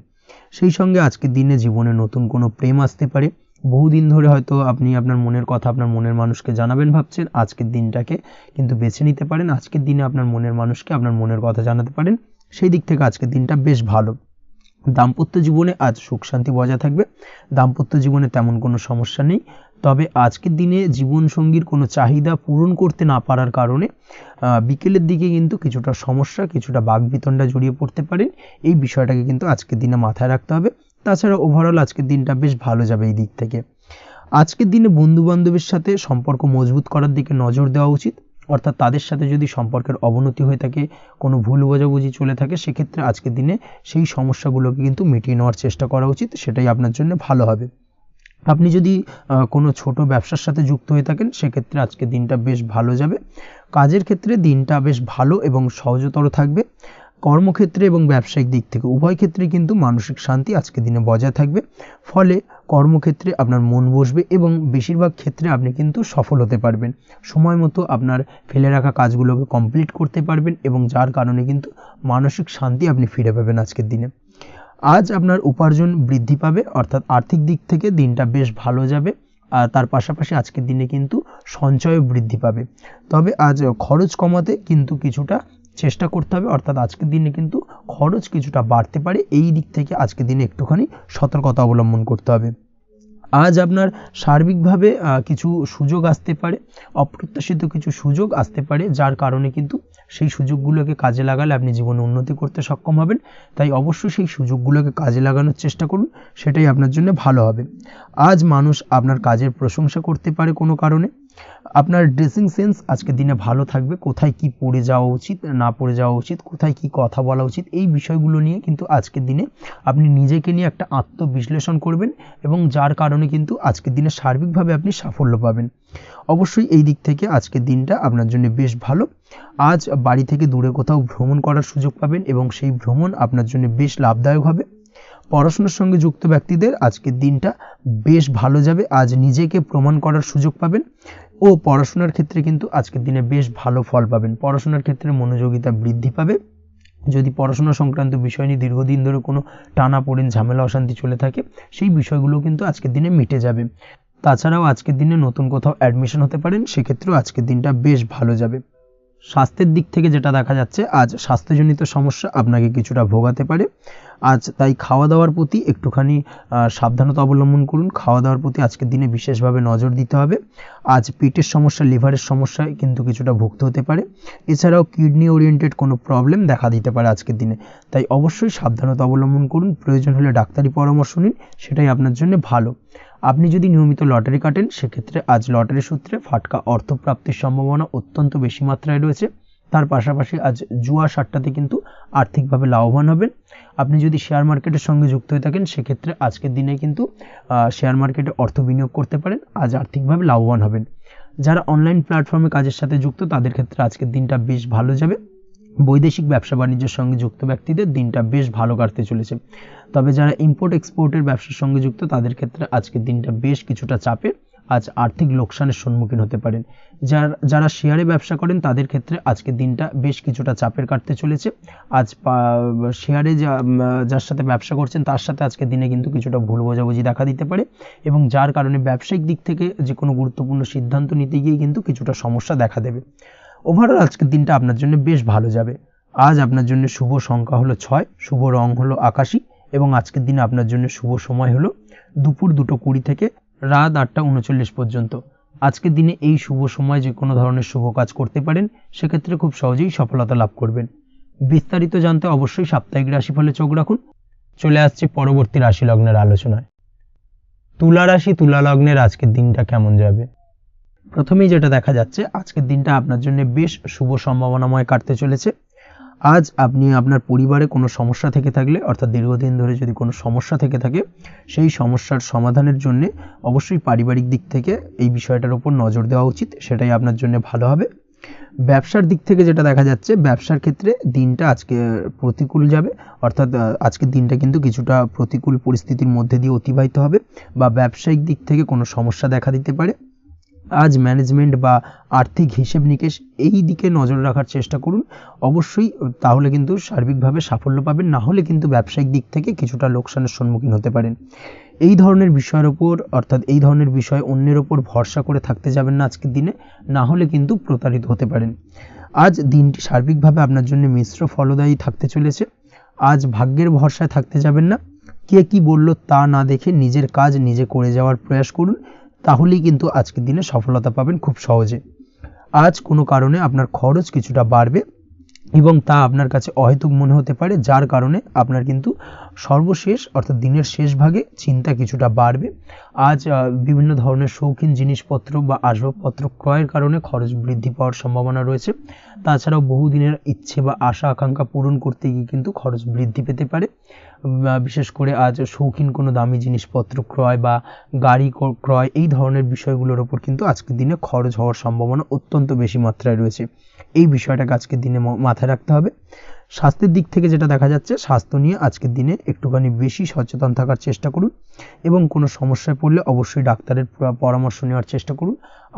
সেই সঙ্গে আজকের দিনে জীবনে নতুন কোনো প্রেম আসতে পারে। বহুদিন ধরে হয়তো আপনি আপনার মনের কথা আপনার মনের মানুষকে জানাবেন ভাবছেন, আজকের দিনটাকে কিন্তু বেছে নিতে পারেন। আজকের দিনে আপনার মনের মানুষকে আপনার মনের কথা জানাতে পারেন। সেই দিক থেকে আজকের দিনটা বেশ ভালো। দাম্পত্য জীবনে আজ সুখ শান্তি বজায় থাকবে। দাম্পত্য জীবনে তেমন কোনো সমস্যা নেই। তবে আজকের দিনে জীবনসঙ্গীর কোনো চাহিদা পূরণ করতে না পারার কারণে বিকেলের দিকে কিন্তু কিছুটা সমস্যা, কিছুটা বাকবিতণ্ডা জড়িয়ে পড়তে পারেন। এই বিষয়টাকে কিন্তু আজকের দিনে মাথায় রাখতে হবে। তাছাড়া ওভারঅল আজকের দিনটা বেশ ভালো যাবে এই দিক থেকে। আজকের দিনে বন্ধু বান্ধবের সাথে সম্পর্ক মজবুত করার দিকে নজর দেওয়া উচিত। অর্থাৎ তাদের সাথে যদি সম্পর্কের অবনতি হয়ে থাকে, কোনো ভুল বোঝাবুঝি চলে থাকে, সেক্ষেত্রে আজকের দিনে সেই সমস্যাগুলোকে কিন্তু মিটিয়ে নেওয়ার চেষ্টা করা উচিত। সেটাই আপনার জন্য ভালো হবে। আপনি যদি কোনো ছোট ব্যবসার সাথে যুক্ত হয়ে থাকেন, সেক্ষেত্রে আজকের দিনটা বেশ ভালো যাবে। কাজের ক্ষেত্রে দিনটা বেশ ভালো এবং সহজতর থাকবে। কর্মক্ষেত্রে এবং ব্যবসায়িক দিক থেকে উভয় ক্ষেত্রে কিন্তু মানসিক শান্তি আজকের দিনে বজায় থাকবে। ফলে কর্মক্ষেত্রে আপনার মন বসবে এবং বেশিরভাগ ক্ষেত্রে আপনি কিন্তু সফল হতে পারবেন। সময় মতো আপনার ফেলে রাখা কাজগুলোকে কমপ্লিট করতে পারবেন এবং যার কারণে কিন্তু মানসিক শান্তি আপনি ফিরে পাবেন আজকের দিনে। আজ আপনার উপার্জন বৃদ্ধি পাবে, অর্থাৎ আর্থিক দিক থেকে দিনটা বেশ ভালো যাবে। আর তার পাশাপাশি আজকের দিনে কিন্তু সঞ্চয়ও বৃদ্ধি পাবে। তবে আজ খরচ কমাতে কিন্তু কিছুটা চেষ্টা করতে হবে, অর্থাৎ আজকের দিনে কিন্তু খরচ কিছুটা বাড়তে পারে। এই দিক থেকে আজকের দিনে একটুখানি সতর্কতা অবলম্বন করতে হবে। আজ আপনার সার্বিকভাবে কিছু সুযোগ আসতে পারে, অপ্রত্যাশিত কিছু সুযোগ আসতে পারে, যার কারণে কিন্তু সেই সুযোগগুলোকে কাজে লাগালে আপনি জীবনে উন্নতি করতে সক্ষম হবেন। তাই অবশ্যই সেই সুযোগগুলোকে কাজে লাগানোর চেষ্টা করুন, সেটাই আপনার জন্য ভালো হবে। আজ মানুষ আপনার কাজের প্রশংসা করতে পারে কোনো কারণে। আপনার ড্রেসিং সেন্স আজকের দিনে ভালো থাকবে। কোথায় কি পরে যাওয়া উচিত, না পরে যাওয়া উচিত, কোথায় কি কথা বলা উচিত, এই বিষয়গুলো নিয়ে কিন্তু আজকের দিনে আপনি নিজেকে নিয়ে একটা আত্মবিশ্লেষণ করবেন এবং যার কারণে কিন্তু আজকের দিনে সার্বিকভাবে আপনি সাফল্য পাবেন। অবশ্যই এই দিক থেকে আজকের দিনটা আপনার জন্য বেশ ভালো। আজ বাড়ি থেকে দূরে কোথাও ভ্রমণ করার সুযোগ পাবেন এবং সেই ভ্রমণ আপনার জন্য বেশ লাভদায়ক হবে। পড়াশোনার সঙ্গে যুক্ত ব্যক্তিদের আজকের দিনটা বেশ ভালো যাবে। আজ নিজেকে প্রমাণ করার সুযোগ পাবেন ও পড়াশোনার ক্ষেত্রে কিন্তু আজকের দিনে বেশ ভালো ফল পাবেন। পড়াশোনার ক্ষেত্রে মনোযোগিতা বৃদ্ধি পাবে। যদি পড়াশোনা সংক্রান্ত বিষয় নিয়ে দীর্ঘদিন ধরে কোনো টানাপোড়েন ঝামেলা অশান্তি চলে থাকে, সেই বিষয়গুলো কিন্তু আজকের দিনে মিটে যাবে। তাছাড়াও আজকের দিনে নতুন কোথাও অ্যাডমিশন হতে পারেন, সেক্ষেত্রেও আজকের দিনটা বেশ ভালো যাবে। স্বাস্থ্যের দিক থেকে যেটা দেখা যাচ্ছে, আজ স্বাস্থ্যজনিত সমস্যা আপনাকে কিছুটা ভোগাতে পারে। আজ তাই খাওয়া দাওয়ার প্রতি একটুখানি সাবধানতা অবলম্বন করুন। খাওয়া দাওয়ার প্রতি আজকের দিনে বিশেষভাবে নজর দিতে হবে। আজ পেটের সমস্যা, লিভারের সমস্যায় কিন্তু কিছুটা ভুগতে হতে পারে। এছাড়াও কিডনি ওরিয়েন্টেড কোনো প্রবলেম দেখা দিতে পারে আজকের দিনে। তাই অবশ্যই সাবধানতা অবলম্বন করুন। প্রয়োজন হলে ডাক্তারি পরামর্শ নিন, সেটাই আপনার জন্য ভালো। আপনি যদি নিয়মিত লটারি কাটেন, সেক্ষেত্রে আজ লটারি সূত্রে ফাটকা অর্থপ্রাপ্তির সম্ভাবনা অত্যন্ত বেশি মাত্রায় রয়েছে। তার পাশাপাশি আজ জুয়া সাট্টাতে কিন্তু আর্থিকভাবে লাভবান হবেন। আপনি যদি শেয়ার মার্কেটের সঙ্গে যুক্ত হয়ে থাকেন, সেক্ষেত্রে আজকের দিনে কিন্তু শেয়ার মার্কেটে অর্থ বিনিয়োগ করতে পারেন। আজ আর্থিকভাবে লাভবান হবেন। যারা অনলাইন প্ল্যাটফর্মে কাজের সাথে যুক্ত, তাদের ক্ষেত্রে আজকের দিনটা বেশ ভালো যাবে। বৈদেশিক ব্যবসা বাণিজ্যের সঙ্গে যুক্ত ব্যক্তিদের দিনটা বেশ ভালো কাটতে চলেছে। তবে যারা ইম্পোর্ট এক্সপোর্টের ব্যবসার সঙ্গে যুক্ত, তাদের ক্ষেত্রে আজকের দিনটা বেশ কিছুটা চাপের। আজ আর্থিক লোকসানের সম্মুখীন হতে পারেন। যারা শেয়ারে ব্যবসা করেন, তাদের ক্ষেত্রে আজকের দিনটা বেশ কিছুটা চাপের কাটতে চলেছে। আজ শেয়ারে যার সাথে ব্যবসা করছেন, তার সাথে আজকের দিনে কিন্তু কিছুটা ভুল বোঝাবুঝি দেখা দিতে পারে এবং যার কারণে ব্যবসায়িক দিক থেকে যে কোনো গুরুত্বপূর্ণ সিদ্ধান্ত নিতে গিয়ে কিন্তু কিছুটা সমস্যা দেখা দেবে। ওভারঅল আজকের দিনটা আপনার জন্য বেশ ভালো যাবে। আজ আপনার জন্য শুভ সংখ্যা হলো 6, শুভ রং হলো আকাশী এবং আজকের দিনে আপনার জন্য শুভ সময় হলো দুপুর 2:20 থেকে রাত 8:39 পর্যন্ত। আজকের দিনে এই শুভ সময় যে কোনো ধরনের শুভ কাজ করতে পারেন, সেক্ষেত্রে খুব সহজেই সফলতা লাভ করবেন। বিস্তারিত জানতে অবশ্যই সাপ্তাহিক রাশিফলে চোখ রাখুন। চলে আসছে পরবর্তী রাশি লগ্নের আলোচনায়। তুলা রাশি, তুলা লগ্নের আজকের দিনটা কেমন যাবে? প্রথমেই যেটা দেখা যাচ্ছে, আজকের দিনটা আপনার জন্য বেশ শুভ সম্ভাবনাময় কাটতে চলেছে। আজ আপনি আপনার পরিবারে কোনো সমস্যা থেকে থাকলে, অর্থাৎ দীর্ঘদিন ধরে যদি কোনো সমস্যা থেকে থাকে, সেই সমস্যার সমাধানের জন্য অবশ্যই পারিবারিক দিক থেকে এই বিষয়টার উপর নজর দেওয়া উচিত। সেটাই আপনার জন্য ভালো হবে। ব্যবসার দিক থেকে যেটা দেখা যাচ্ছে, ব্যবসার ক্ষেত্রে দিনটা আজকে প্রতিকূল যাবে, অর্থাৎ আজকের দিনটা কিন্তু কিছুটা প্রতিকূল পরিস্থিতির মধ্যে দিয়ে অতিবাহিত হবে, বা ব্যবসায়িক দিক থেকে কোনো সমস্যা দেখা দিতে পারে। আজ ম্যানেজমেন্ট বা আর্থিক হিসেব নিকেশ এই দিকে নজর রাখার চেষ্টা করুন অবশ্যই, তাহলে কিন্তু সার্বিকভাবে সাফল্য পাবেন। না হলে কিন্তু ব্যবসায়িক দিক থেকে কিছুটা লোকসানের সম্মুখীন হতে পারেন। এই ধরনের বিষয়ের ওপর, অর্থাৎ এই ধরনের বিষয় অন্যের ওপর ভরসা করে থাকতে যাবেন না আজকের দিনে, না হলে কিন্তু প্রতারিত হতে পারেন। আজ দিনটি সার্বিকভাবে আপনার জন্য মিশ্র ফলদায়ী থাকতে চলেছে। আজ ভাগ্যের ভরসায় থাকতে যাবেন না। কে কি বলল তা না দেখে নিজের কাজ নিজে করে যাওয়ার প্রয়াস করুন, তাহলেই কিন্তু আজকের দিনে সফলতা পাবেন খুব সহজে। আজ কোনো কারণে আপনার খরচ কিছুটা বাড়বে এবং তা আপনার কাছে অহেতুক মনে হতে পারে, যার কারণে আপনার কিন্তু সর্বশেষ অর্থাৎ দিনের শেষ ভাগে চিন্তা কিছুটা বাড়বে। আজ বিভিন্ন ধরনের শৌখিন জিনিসপত্র বা আসবাবপত্র ক্রয়ের কারণে খরচ বৃদ্ধি পাওয়ার সম্ভাবনা রয়েছে। তাছাড়াও বহুদিনের ইচ্ছে বা আশা আকাঙ্ক্ষা পূরণ করতে গিয়ে কিন্তু খরচ বৃদ্ধি পেতে পারে। বিশেষ করে আজ শৌখিন কোনো দামি জিনিসপত্র ক্রয় বা গাড়ি ক্রয় এই ধরনের বিষয়গুলোর ওপর কিন্তু আজকের দিনে খরচ হওয়ার সম্ভাবনা অত্যন্ত বেশি মাত্রায় রয়েছে। এই বিষয়টাকে আজকের দিনে মাথায় রাখতে হবে। স্বাস্থ্যের দিক থেকে যেটা দেখা যাচ্ছে, স্বাস্থ্য নিয়ে আজকের দিনে একটুখানি বেশি সচেতন থাকার চেষ্টা করুন এবং কোনো সমস্যায় পড়লে অবশ্যই ডাক্তারের পরামর্শ নেওয়ার চেষ্টা করুন।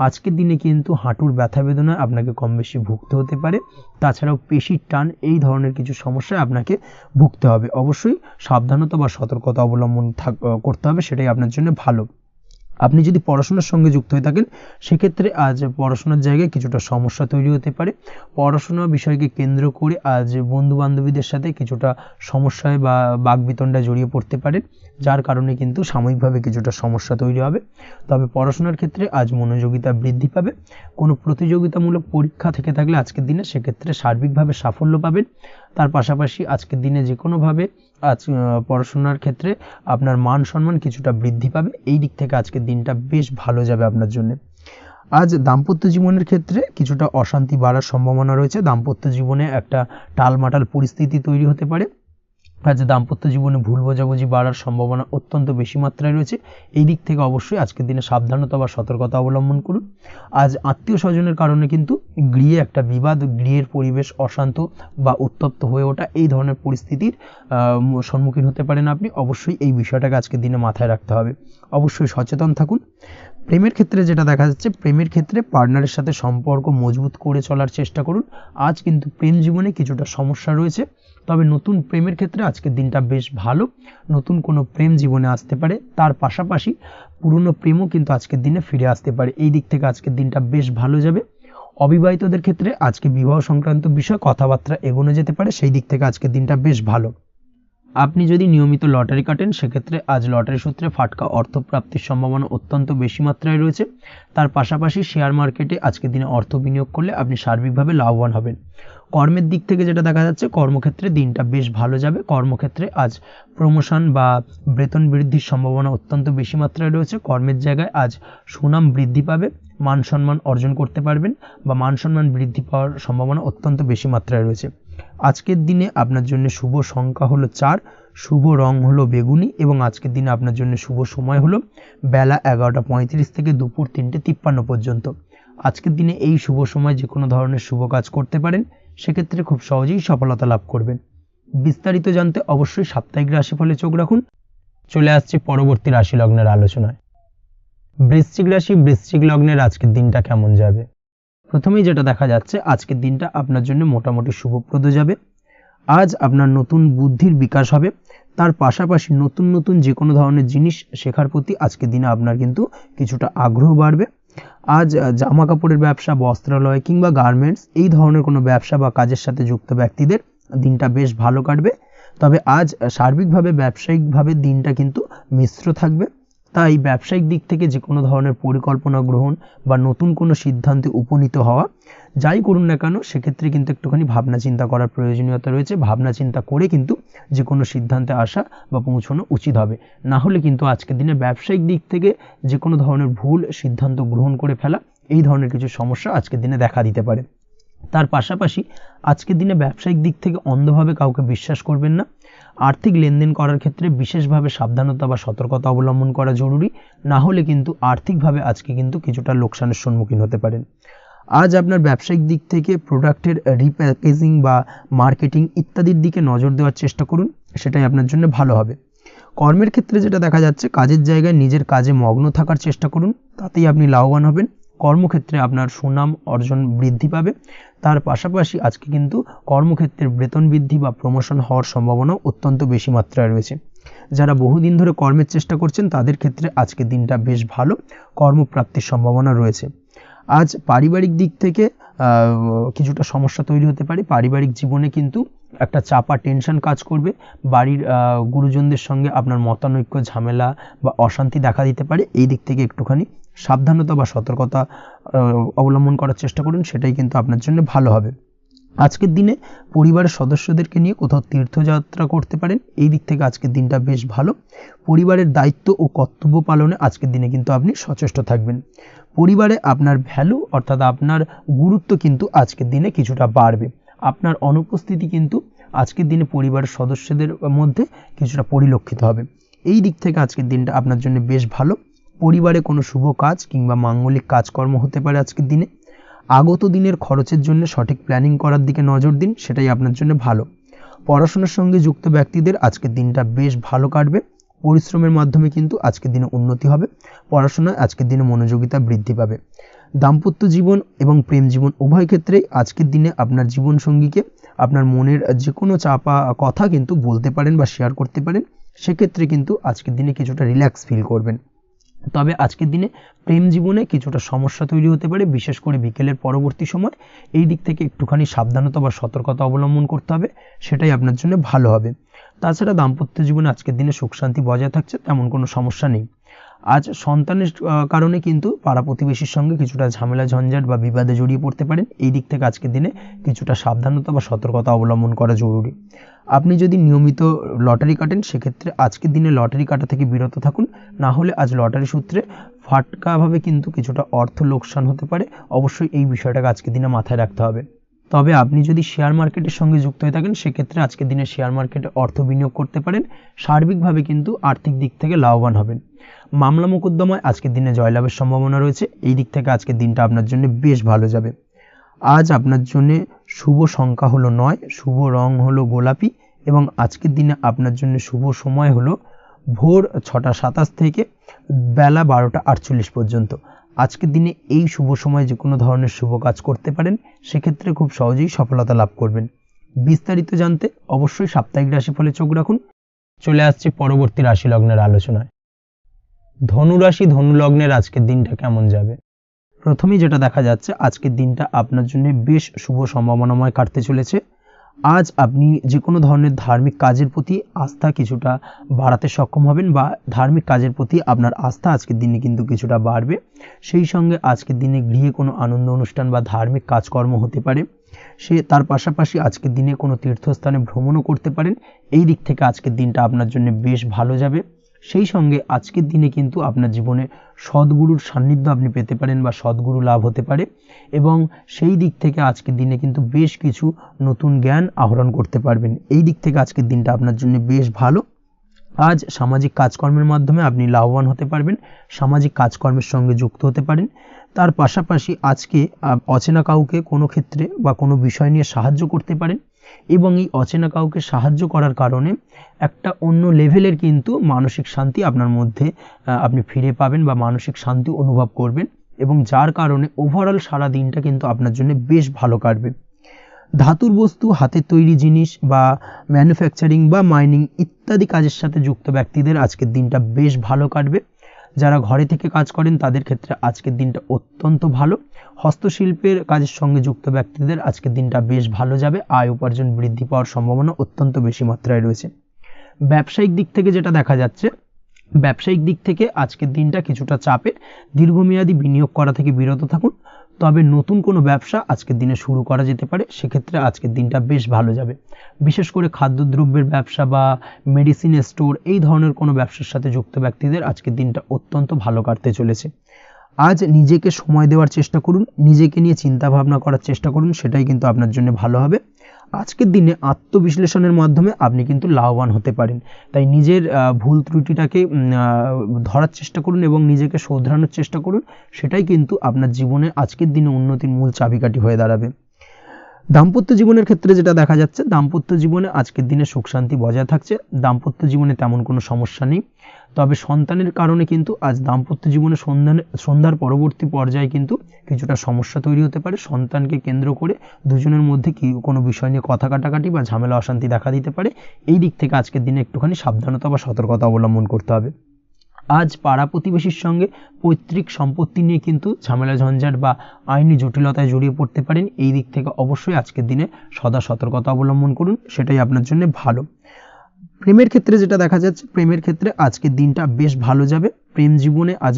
আজকের দিনে কিন্তু হাঁটুর ব্যথা বেদনায় আপনাকে কম বেশি ভুগতে হতে পারে। তাছাড়াও পেশির টান এই ধরনের কিছু সমস্যায় আপনাকে ভুগতে হবে। অবশ্যই সাবধানতা বা সতর্কতা অবলম্বন করতে হবে, সেটাই আপনার জন্য ভালো। আপনি যদি পড়াশোনার সঙ্গে যুক্ত হয়ে থাকেন, সেক্ষেত্রে আজ পড়াশোনার জায়গায় কিছুটা সমস্যা তৈরি হতে পারে। পড়াশোনা বিষয়কে কেন্দ্র করে আজ বন্ধু বান্ধবীদের সাথে কিছুটা সমস্যায় বা বাকবিতণ্ডায় জড়িয়ে পড়তে পারেন, যার কারণে কিন্তু সাময়িকভাবে কিছুটা সমস্যা তৈরি হবে। তবে পড়াশোনার ক্ষেত্রে আজ মনোযোগিতা বৃদ্ধি পাবে। কোনো প্রতিযোগিতামূলক পরীক্ষা থেকে থাকলে আজকের দিনে সেক্ষেত্রে সার্বিকভাবে সাফল্য পাবেন। তার পাশাপাশি আজকের দিনে যে কোনোভাবে আজ পড়াশোনার ক্ষেত্রে আপনার মান সম্মান কিছুটা বৃদ্ধি পাবে। এই দিক থেকে আজকের দিনটা বেশ ভালো যাবে আপনার জন্য। আজ দাম্পত্য জীবনের ক্ষেত্রে কিছুটা অশান্তি বাড়ার সম্ভাবনা রয়েছে। দাম্পত্য জীবনে একটা টালমাটাল পরিস্থিতি তৈরি হতে পারে। আজ দাম্পত্য জীবনে ভুল বোঝাবুঝি বাড়ার সম্ভাবনা অত্যন্ত বেশি মাত্রায় রয়েছে। এই দিক থেকে অবশ্যই আজকের দিনে সাবধানতা বা সতর্কতা অবলম্বন করুন। আজ আত্মীয় স্বজনের কারণে কিন্তু গৃহে একটা বিবাদ, গৃহের পরিবেশ অশান্ত বা উত্তপ্ত হয়ে ওঠা এই ধরনের পরিস্থিতির সম্মুখীন হতে পারেন আপনি। অবশ্যই এই বিষয়টাকে আজকের দিনে মাথায় রাখতে হবে। অবশ্যই সচেতন থাকুন। প্রেমের ক্ষেত্রে যেটা দেখা যাচ্ছে, প্রেমের ক্ষেত্রে পার্টনারের সাথে সম্পর্ক মজবুত করে চলার চেষ্টা করুন। আজ কিন্তু প্রেম জীবনে কিছুটা সমস্যা রয়েছে, তবে নতুন প্রেমের ক্ষেত্রে আজকের দিনটা বেশ ভালো। নতুন কোনো প্রেম জীবনে আসতে পারে, তার পাশাপাশি পুরনো প্রেমও কিন্তু আজকের দিনে ফিরে আসতে পারে। এই দিক থেকে আজকের দিনটা বেশ ভালো যাবে। অবিবাহিতদের ক্ষেত্রে আজকে বিবাহ সংক্রান্ত বিষয় কথাবার্তা এগোনো যেতে পারে, সেই দিক থেকে আজকের দিনটা বেশ ভালো। আপনি যদি নিয়মিত লটারি কাটেন, সেক্ষেত্রে আজ লটারি সূত্রে ফাটকা অর্থপ্রাপ্তির সম্ভাবনা অত্যন্ত বেশি মাত্রায় রয়েছে। তার পাশাপাশি শেয়ার মার্কেটে আজকের দিনে অর্থ বিনিয়োগ করলে আপনি সার্বিকভাবে লাভবান হবেন। কর্মের দিক থেকে যেটা দেখা যাচ্ছে, কর্মক্ষেত্রে দিনটা বেশ ভালো যাবে। কর্মক্ষেত্রে আজ প্রমোশন বা বেতন বৃদ্ধির সম্ভাবনা অত্যন্ত বেশি মাত্রায় রয়েছে। কর্মের জায়গায় আজ সুনাম বৃদ্ধি পাবে, মান সম্মান অর্জন করতে পারবেন বা মান সম্মান বৃদ্ধি পাওয়ার সম্ভাবনা অত্যন্ত বেশি মাত্রায় রয়েছে। আজকের দিনে আপনার জন্য শুভ সংখ্যা হলো 4, শুভ রং হলো বেগুনি এবং আজকের দিনে আপনার জন্য শুভ সময় হলো বেলা 11:35 থেকে দুপুর 3:53 পর্যন্ত। আজকের দিনে এই শুভ সময় যে কোনো ধরনের শুভ কাজ করতে পারেন, সেক্ষেত্রে খুব সহজেই সফলতা লাভ করবেন। বিস্তারিত জানতে অবশ্যই সাপ্তাহিক রাশিফলে চোখ রাখুন। চলে আসছে পরবর্তী রাশি লগ্নের আলোচনায়। বৃশ্চিক রাশি, বৃশ্চিক লগ্নের আজকের দিনটা কেমন যাবে? প্রথমেই যেটা দেখা যাচ্ছে, আজকের দিনটা আপনার জন্য মোটামুটি শুভপ্রদ যাবে। আজ আপনার নতুন বুদ্ধির বিকাশ হবে। তার পাশাপাশি নতুন নতুন যে কোনো ধরনের জিনিস শেখার প্রতি আজকের দিনে আপনার কিন্তু কিছুটা আগ্রহ বাড়বে। আজ জামা কাপড়ের ব্যবসা, বস্ত্রালয় কিংবা গার্মেন্টস এই ধরনের কোনো ব্যবসা বা কাজের সাথে যুক্ত ব্যক্তিদের দিনটা বেশ ভালো কাটবে। তবে আজ সার্বিকভাবে ব্যবসায়িকভাবে দিনটা কিন্তু মিশ্র থাকবে। তাই ব্যবসায়িক দিক থেকে যে কোনো ধরনের পরিকল্পনা গ্রহণ বা নতুন কোনো সিদ্ধান্তে উপনীত হওয়া, যাই করুন না কেন, সেক্ষেত্রে কিন্তু একটুখানি ভাবনা চিন্তা করার প্রয়োজনীয়তা রয়েছে। ভাবনা চিন্তা করে কিন্তু যে কোনো সিদ্ধান্তে আসা বা পৌঁছানো উচিত হবে। না হলে কিন্তু আজকের দিনে ব্যবসায়িক দিক থেকে যে কোনো ধরনের ভুল সিদ্ধান্ত গ্রহণ করে ফেলা, এই ধরনের কিছু সমস্যা আজকের দিনে দেখা দিতে পারে। তার পাশাপাশি আজকের দিনে ব্যবসায়িক দিক থেকে অন্ধভাবে কাউকে বিশ্বাস করবেন না। আর্থিক লেনদেন করার ক্ষেত্রে বিশেষভাবে সাবধানতা বা সতর্কতা অবলম্বন করা জরুরি, না হলে কিন্তু আর্থিকভাবে আজকে কিন্তু কিছুটা লোকসানের সম্মুখীন হতে পারেন। আজ আপনার ব্যবসায়িক দিক থেকে প্রোডাক্টের রিপ্যাকেজিং বা মার্কেটিং ইত্যাদির দিকে নজর দেওয়ার চেষ্টা করুন, সেটাই আপনার জন্য ভালো হবে। কর্মের ক্ষেত্রে যেটা দেখা যাচ্ছে, কাজের জায়গায় নিজের কাজে মগ্ন থাকার চেষ্টা করুন, তাতেই আপনি লাভবান হবেন। কর্মক্ষেত্রে আপনার সুনাম অর্জন বৃদ্ধি পাবে। তার পাশাপাশি আজকে কিন্তু কর্মক্ষেত্রে বেতন বৃদ্ধি বা প্রমোশন হওয়ার সম্ভাবনা অত্যন্ত বেশি মাত্রায় রয়েছে। যারা বহুদিন ধরে কর্মের চেষ্টা করছেন তাদের ক্ষেত্রে আজকের দিনটা বেশ ভালো, কর্মপ্রাপ্তির সম্ভাবনা রয়েছে। আজ পারিবারিক দিক থেকে কিছুটা সমস্যা তৈরি হতে পারে। পারিবারিক জীবনে কিন্তু একটা চাপা টেনশন কাজ করবে। বাড়ির গুরুজনদের সঙ্গে আপনার মতানৈক্য, ঝামেলা বা অশান্তি দেখা দিতে পারে। এই দিক থেকে একটুখানি সাবধানতা বা সতর্কতা অবলম্বন করার চেষ্টা করুন, সেটাই কিন্তু আপনার জন্য ভালো হবে। আজকের দিনে পরিবারের সদস্যদেরকে নিয়ে কোথাও তীর্থযাত্রা করতে পারেন। এই দিক থেকে আজকের দিনটা বেশ ভালো। পরিবারের দায়িত্ব ও কর্তব্য পালনে আজকের দিনে কিন্তু আপনি সচেষ্ট থাকবেন। পরিবারে আপনার ভ্যালু অর্থাৎ আপনার গুরুত্ব কিন্তু আজকের দিনে কিছুটা বাড়বে। আপনার অনুপস্থিতি কিন্তু আজকের দিনে পরিবারের সদস্যদের মধ্যে কিছুটা পরিলক্ষিত হবে। এই দিক থেকে আজকের দিনটা আপনার জন্য বেশ ভালো। পরিবারে কোনো শুভ কাজ কিংবা মাঙ্গলিক কাজকর্ম হতে পারে আজকের দিনে। আগত দিনের খরচের জন্য সঠিক প্ল্যানিং করার দিকে নজর দিন, সেটাই আপনার জন্য ভালো। পড়াশোনার সঙ্গে যুক্ত ব্যক্তিদের আজকের দিনটা বেশ ভালো কাটবে। পরিশ্রমের মাধ্যমে কিন্তু আজকের দিনে উন্নতি হবে। পড়াশোনায় আজকের দিনে মনোযোগিতা বৃদ্ধি পাবে। দাম্পত্য জীবন এবং প্রেম জীবন উভয় ক্ষেত্রেই আজকের দিনে আপনার জীবনসঙ্গীকে আপনার মনের যে কোনো চাপা কথা কিন্তু বলতে পারেন বা শেয়ার করতে পারেন। সেক্ষেত্রে কিন্তু আজকের দিনে কিছুটা রিল্যাক্স ফিল করবেন। তবে আজকের দিনে প্রেম জীবনে কিছুটা সমস্যা তৈরি হতে পারে, বিশেষ করে বিকেলের পরবর্তী সময়। এই দিক থেকে একটুখানি সাবধানতা বা সতর্কতা অবলম্বন করতে হবে, সেটাই আপনার জন্য ভালো হবে। তাছাড়া দাম্পত্য জীবনে আজকের দিনে সুখ শান্তি বজায় থাকছে, তেমন কোনো সমস্যা নেই। আজ সন্তানের কারণে কিন্তু পাড়া প্রতিবেশীর সঙ্গে কিছুটা ঝামেলা ঝঞ্ঝাট বা বিবাদে জড়িয়ে পড়তে পারেন। এই দিক থেকে আজকের দিনে কিছুটা সাবধানতা বা সতর্কতা অবলম্বন করা জরুরি। আপনি যদি নিয়মিত লটারি কাটেন সেক্ষেত্রে আজকের দিনে লটারি কাটা থেকে বিরত থাকুন, না হলে আজ লটারি সূত্রে ফাটকাভাবে কিন্তু কিছুটা অর্থ লোকসান হতে পারে। অবশ্যই এই বিষয়টাকে আজকের দিনে মাথায় রাখতে হবে। তবে আপনি যদি শেয়ার মার্কেটের সঙ্গে যুক্ত হয়ে থাকেন সেক্ষেত্রে আজকের দিনে শেয়ার মার্কেটে অর্থ বিনিয়োগ করতে পারেন। সার্বিকভাবে কিন্তু আর্থিক দিক থেকে লাভবান হবেন। মামলা মোকদ্দমায় আজকের দিনে জয়লাভের সম্ভাবনা রয়েছে। এই দিক থেকে আজকের দিনটা আপনার জন্য বেশ ভালো যাবে। আজ আপনার জন্য শুভ সংখ্যা হলো 9, শুভ রং হলো গোলাপি এবং আজকের দিনে আপনার জন্য শুভ সময় হলো ভোর 6টা 27 থেকে বেলা 12টা 48 পর্যন্ত। আজকের দিনে এই শুভ সময় যে কোনো ধরনের শুভ কাজ করতে পারেন, সেক্ষেত্রে খুব সহজেই সফলতা লাভ করবেন। বিস্তারিত জানতে অবশ্যই সাপ্তাহিক রাশিফলে চোখ রাখুন। চলে আসছে পরবর্তী রাশি লগ্নের আলোচনায়। ধনু রাশি ধনু লগ্নের আজকের দিনটা কেমন যাবে? প্রথমেই যেটা দেখা যাচ্ছে, আজকের দিনটা আপনার জন্য বেশ শুভ সম্ভাবনাময় কাটতে চলেছে। আজ আপনি যে কোনো ধরনের ধার্মিক কাজের প্রতি আস্থা কিছুটা বাড়াতে সক্ষম হবেন বা ধার্মিক কাজের প্রতি আপনার আস্থা আজকের দিনে কিন্তু কিছুটা বাড়বে। সেই সঙ্গে আজকের দিনে গৃহে কোনো আনন্দ অনুষ্ঠান বা ধার্মিক কাজকর্ম হতে পারে। তার পাশাপাশি আজকের দিনে কোনো তীর্থস্থানে ভ্রমণও করতে পারেন। এই দিক থেকে আজকের দিনটা আপনার জন্য বেশ ভালো যাবে। সেই সঙ্গে আজকের দিনে কিন্তু আপনার জীবনে সদ্গুরুর সান্নিধ্য আপনি পেতে পারেন বা সদ্গুরু লাভ হতে পারে এবং সেই দিক থেকে আজকের দিনে কিন্তু বেশ কিছু নতুন জ্ঞান আহরণ করতে পারবেন। এই দিক থেকে আজকের দিনটা আপনার জন্য বেশ ভালো। আজ সামাজিক কাজকর্মের মাধ্যমে আপনি লাভবান হতে পারবেন, সামাজিক কাজকর্মের সঙ্গে যুক্ত হতে পারেন। তার পাশাপাশি আজকে অচেনা কাউকে কোনো ক্ষেত্রে বা কোনো বিষয় নিয়ে সাহায্য করতে পারেন এবং এই অচেনা কাউকে সাহায্য করার কারণে একটা অন্য লেভেলের কিন্তু মানসিক শান্তি আপনার মধ্যে আপনি ফিরে পাবেন বা মানসিক শান্তি অনুভব করবেন এবং যার কারণে ওভারঅল সারা দিনটা কিন্তু আপনার জন্য বেশ ভালো কাটবে। ধাতুর বস্তু, হাতের তৈরি জিনিস বা ম্যানুফ্যাকচারিং বা মাইনিং ইত্যাদি কাজের সাথে যুক্ত ব্যক্তিদের আজকের দিনটা বেশ ভালো কাটবে। যারা ঘরে থেকে কাজ করেন তাদের ক্ষেত্রে আজকের দিনটা অত্যন্ত ভালো। হস্তশিল্পের কাজের সঙ্গে যুক্ত ব্যক্তিদের আজকের দিনটা বেশ ভালো যাবে। আয় উপার্জন বৃদ্ধি পাওয়ার সম্ভাবনা অত্যন্ত বেশি মাত্রায় রয়েছে। ব্যবসায়িক দিক থেকে যেটা দেখা যাচ্ছে, ব্যবসায়িক দিক থেকে আজকের দিনটা কিছুটা চাপের। দীর্ঘমেয়াদী বিনিয়োগ করা থেকে বিরত থাকুন। তবে নতুন কোনো ব্যবসা আজকের দিনে শুরু করা যেতে পারে, সেক্ষেত্রে আজকের দিনটা বেশ ভালো যাবে। বিশেষ করে খাদ্যদ্রব্যের ব্যবসা বা মেডিসিন স্টোর এই ধরনের কোনো ব্যবসার সাথে যুক্ত ব্যক্তিদের আজকের দিনটা অত্যন্ত ভালো কাটতে চলেছে। আজ নিজেকে সময় দেওয়ার চেষ্টা করুন, নিজেকে নিয়ে চিন্তা ভাবনা করার চেষ্টা করুন, সেটাই কিন্তু আপনার জন্য ভালো হবে। আজকের দিনে আত্মবিশ্লেষণের মাধ্যমে আপনি কিন্তু লাভবান হতে পারেন। তাই নিজের ভুল ত্রুটিটাকে ধরার চেষ্টা করুন এবং নিজেকে শোধরানোর চেষ্টা করুন, সেটাই কিন্তু আপনার জীবনে আজকের দিনে উন্নতির মূল চাবিকাঠি হয়ে দাঁড়াবে। দাম্পত্য জীবনের ক্ষেত্রে যেটা দেখা যাচ্ছে, দাম্পত্য জীবনে আজকের দিনে সুখ শান্তি বজায় থাকছে, দাম্পত্য জীবনে তেমন কোনো সমস্যা নেই। তবে সন্তানের কারণে কিন্তু আজ দাম্পত্য জীবনে সন্ধ্যার পরবর্তী পর্যায়ে কিন্তু কিছুটা সমস্যা তৈরি হতে পারে। সন্তানকে কেন্দ্র করে দুজনের মধ্যে কি কোনো বিষয় নিয়ে কথা কাটাকাটি বা ঝামেলা অশান্তি দেখা দিতে পারে। এই দিক থেকে আজকের দিনে একটুখানি সাবধানতা বা সতর্কতা অবলম্বন করতে হবে। আজ পাড়া প্রতিবেশীর সঙ্গে পৈতৃক সম্পত্তি নিয়ে কিন্তু ঝামেলা ঝঞ্ঝাট বা আইনি জটিলতায় জড়িয়ে পড়তে পারেন। এই দিক থেকে অবশ্যই আজকের দিনে সদা সতর্কতা অবলম্বন করুন, সেটাই আপনার জন্য ভালো। প্রেমের ক্ষেত্রে যেটা দেখা যাচ্ছে, প্রেমের ক্ষেত্রে আজকের দিনটা বেশ ভালো যাবে। প্রেম জীবনে আজ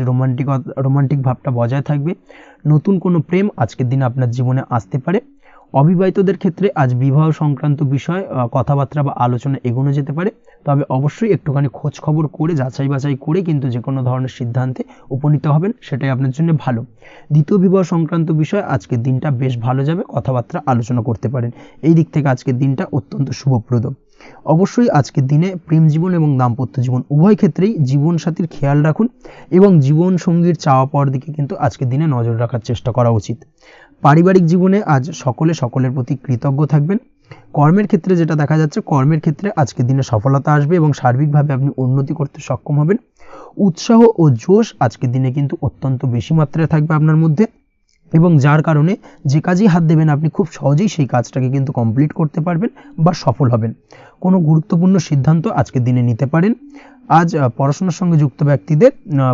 রোমান্টিক ভাবটা বজায় থাকবে। নতুন কোনো প্রেম আজকের দিনে আপনার জীবনে আসতে পারে। অবিবাহিতদের ক্ষেত্রে আজ বিবাহ সংক্রান্ত বিষয় কথাবার্তা বা আলোচনা এগোনো যেতে পারে। তবে অবশ্যই একটুখানি খোঁজ খবর করে যাচাই বাছাই করে কিন্তু যে কোনো ধরনের সিদ্ধান্তে উপনীত হবেন, সেটাই আপনার জন্য ভালো। দ্বিতীয় বিবাহ সংক্রান্ত বিষয় আজকের দিনটা বেশ ভালো যাবে, কথাবার্তা আলোচনা করতে পারেন। এই দিক থেকে আজকের দিনটা অত্যন্ত শুভপ্রদ। অবশ্যই আজকের দিনে প্রেম জীবন এবং দাম্পত্য জীবন উভয় ক্ষেত্রেই জীবনসাথীর খেয়াল রাখুন এবং জীবন সঙ্গীর চাওয়া পাওয়ার দিকে কিন্তু আজকের দিনে নজর রাখার চেষ্টা করা উচিত। পারিবারিক জীবনে আজ সকলের প্রতি কৃতজ্ঞ থাকবেন। কর্মের ক্ষেত্রে যেটা দেখা যাচ্ছে, কর্মের ক্ষেত্রে আজকের দিনে সফলতা আসবে এবং সার্বিকভাবে আপনি উন্নতি করতে সক্ষম হবেন। উৎসাহ ও জোশ আজকের দিনে কিন্তু অত্যন্ত বেশি মাত্রায় থাকবে আপনার মধ্যে এবং যার কারণে যে কাজেই হাত দেবেন আপনি খুব সহজেই সেই কাজটাকে কিন্তু কমপ্লিট করতে পারবেন বা সফল হবেন। কোনো গুরুত্বপূর্ণ সিদ্ধান্ত আজকের দিনে নিতে পারেন। আজ পড়াশোনার সঙ্গে যুক্ত ব্যক্তিদের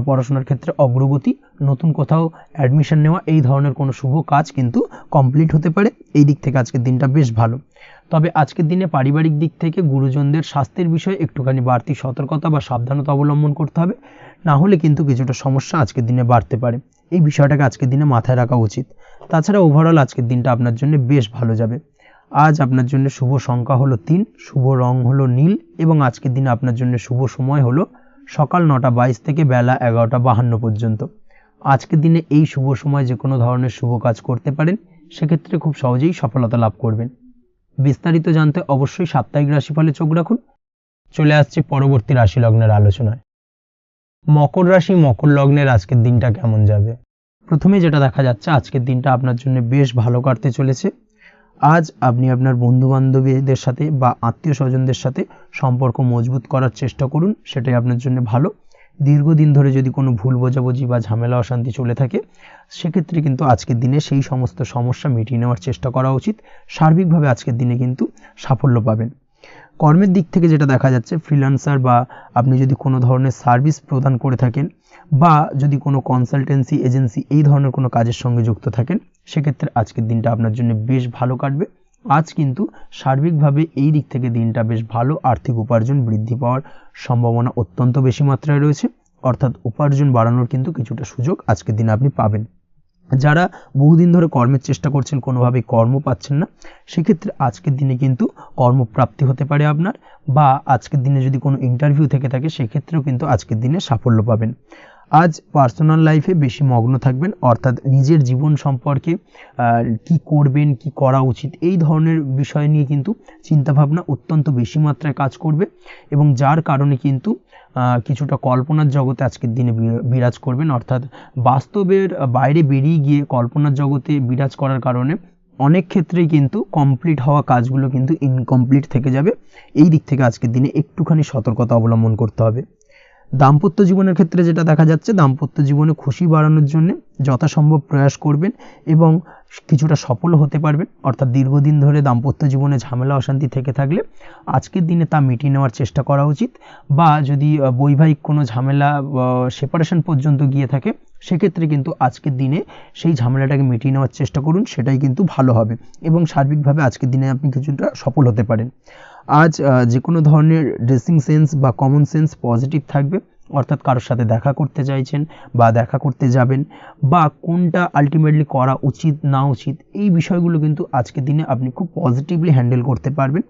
পড়াশোনার ক্ষেত্রে অগ্রগতি, নতুন কোথাও অ্যাডমিশন নেওয়া, এই ধরনের কোনো শুভ কাজ কিন্তু কমপ্লিট হতে পারে। এই দিক থেকে আজকের দিনটা বেশ ভালো। তবে আজকের দিনে পারিবারিক দিক থেকে গুরুজনদের স্বাস্থ্যের বিষয়ে একটুখানি বাড়তি সতর্কতা বা সাবধানতা অবলম্বন করতে হবে, না হলে কিন্তু কিছুটা সমস্যা আজকের দিনে বাড়তে পারে। এই বিষয়টাকে আজকের দিনে মাথায় রাখা উচিত। তাছাড়া ওভারঅল আজকের দিনটা আপনার জন্য বেশ ভালো যাবে। আজ আপনার জন্য শুভ সংখ্যা হলো 3, শুভ রং হলো নীল এবং আজকের দিনে আপনার জন্য শুভ সময় হলো সকাল 9:22 থেকে বেলা 11:52 পর্যন্ত। আজকের দিনে এই শুভ সময় যে কোনো ধরনের শুভ কাজ করতে পারেন, সেক্ষেত্রে খুব সহজেই সফলতা লাভ করবেন। বিস্তারিত জানতে অবশ্যই সাপ্তাহিক রাশিফলে চোখ রাখুন। চলে আসছে পরবর্তী রাশি লগ্নের আলোচনায়। মকর রাশি মকর লগ্নের আজকের দিনটা কেমন যাবে? প্রথমে যেটা দেখা যাচ্ছে, আজকের দিনটা আপনার জন্য বেশ ভালো কাটতে চলেছে। আজ আপনি আপনার বন্ধু বান্ধবীদের সাথে বা আত্মীয় স্বজনদের সাথে সম্পর্ক মজবুত করার চেষ্টা করুন, সেটাই আপনার জন্য ভালো। দীর্ঘদিন ধরে যদি কোনো ভুল বোঝাবুঝি বা ঝামেলা অশান্তি চলে থাকে, সেক্ষেত্রে কিন্তু আজকের দিনে সেই সমস্ত সমস্যা মিটিয়ে নেওয়ার চেষ্টা করা উচিত। সার্বিকভাবে আজকের দিনে কিন্তু সাফল্য পাবেন। কর্মের দিক থেকে যেটা দেখা যাচ্ছে, ফ্রিল্যান্সার বা আপনি যদি কোনো ধরনের সার্ভিস প্রদান করে থাকেন বা যদি কোনো কনসালটেন্সি এজেন্সি এই ধরনের কোনো কাজের সঙ্গে যুক্ত থাকেন, সেক্ষেত্রে আজকের দিনটা আপনার জন্য বেশ ভালো কাটবে। আজ কিন্তু সার্বিকভাবে এই দিক থেকে দিনটা বেশ ভালো। আর্থিক উপার্জন বৃদ্ধি পাওয়ার সম্ভাবনা অত্যন্ত বেশি মাত্রায় রয়েছে, অর্থাৎ উপার্জন বাড়ানোর কিন্তু কিছুটা সুযোগ আজকের দিনে আপনি পাবেন। যারা বহুদিন ধরে কর্মের চেষ্টা করছেন, কোনোভাবেই কর্ম পাচ্ছেন না, সেক্ষেত্রে আজকের দিনে কিন্তু কর্মপ্রাপ্তি হতে পারে আপনার, বা আজকের দিনে যদি কোনো ইন্টারভিউ থেকে থাকে, সেক্ষেত্রেও কিন্তু আজকের দিনে সাফল্য পাবেন। আজ পার্সোনাল লাইফে বেশি মগ্ন থাকবেন, অর্থাৎ নিজের জীবন সম্পর্কে কি করবেন, কি করা উচিত, এই ধরনের বিষয় নিয়ে কিন্তু চিন্তাভাবনা অত্যন্ত বেশি মাত্রায় কাজ করবে এবং যার কারণে কিন্তু কিছুটা কল্পনার জগতে আজকের দিনে বিরাজ করবেন, অর্থাৎ বাস্তবের বাইরে বেরিয়ে গিয়ে কল্পনার জগতে বিরাজ করার কারণে অনেক ক্ষেত্রেই কিন্তু কমপ্লিট হওয়া কাজগুলো কিন্তু ইনকমপ্লিট থেকে যাবে। এই দিক থেকে আজকের দিনে একটুখানি সতর্কতা অবলম্বন করতে হবে। দাম্পত্য জীবনের ক্ষেত্রে যেটা দেখা যাচ্ছে, দাম্পত্য জীবনে খুশি বাড়ানোর জন্য যথাসম্ভব প্রয়াস করবেন এবং কিছুটা সফল হতে পারবেন, অর্থাৎ দীর্ঘদিন ধরে দাম্পত্য জীবনে ঝামেলা অশান্তি থেকে থাকলে আজকের দিনে তা মিটিয়ে নেওয়ার চেষ্টা করা উচিত, বা যদি বৈবাহিক কোনো ঝামেলা সেপারেশন পর্যন্ত গিয়ে থাকে, সেক্ষেত্রে কিন্তু আজকের দিনে সেই ঝামেলাটাকে মিটিয়ে নেওয়ার চেষ্টা করুন, সেটাই কিন্তু ভালো হবে এবং সার্বিকভাবে আজকের দিনে আপনি কিছুটা সফল হতে পারেন। আজ যে কোনো ধরনের ড্রেসিং সেন্স বা কমন সেন্স পজিটিভ থাকবে, অর্থাৎ কারোর সাথে দেখা করতে চাইছেন বা দেখা করতে যাবেন, বা কোনটা আলটিমেটলি করা উচিত না উচিত, এই বিষয়গুলো কিন্তু আজকের দিনে আপনি খুব পজিটিভলি হ্যান্ডেল করতে পারবেন।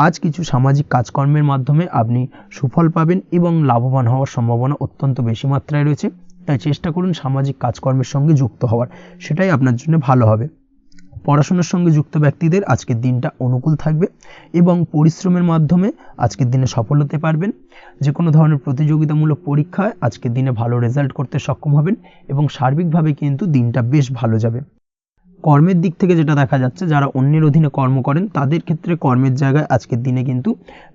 আজ কিছু সামাজিক কাজকর্মের মাধ্যমে আপনি সুফল পাবেন এবং লাভবান হওয়ার সম্ভাবনা অত্যন্ত বেশি মাত্রায় রয়েছে। তাই চেষ্টা করুন সামাজিক কাজকর্মের সঙ্গে যুক্ত হওয়ার, সেটাই আপনার জন্য ভালো হবে। পড়াশোনার সঙ্গে যুক্ত ব্যক্তিদের আজকের দিনটা অনুকূল থাকবে এবং পরিশ্রমের মাধ্যমে আজকের দিনে সফল হতে পারবেন। যে কোনো ধরনের প্রতিযোগিতামূলক পরীক্ষায় আজকের দিনে ভালো রেজাল্ট করতে সক্ষম হবেন এবং সার্বিকভাবে কিন্তু দিনটা বেশ ভালো যাবে। কর্মের দিক থেকে যেটা দেখা যাচ্ছে, যারা অন্যের অধীনে কর্ম করেন তাদের ক্ষেত্রে কর্মের জায়গায় আজকের দিনে কিন্তু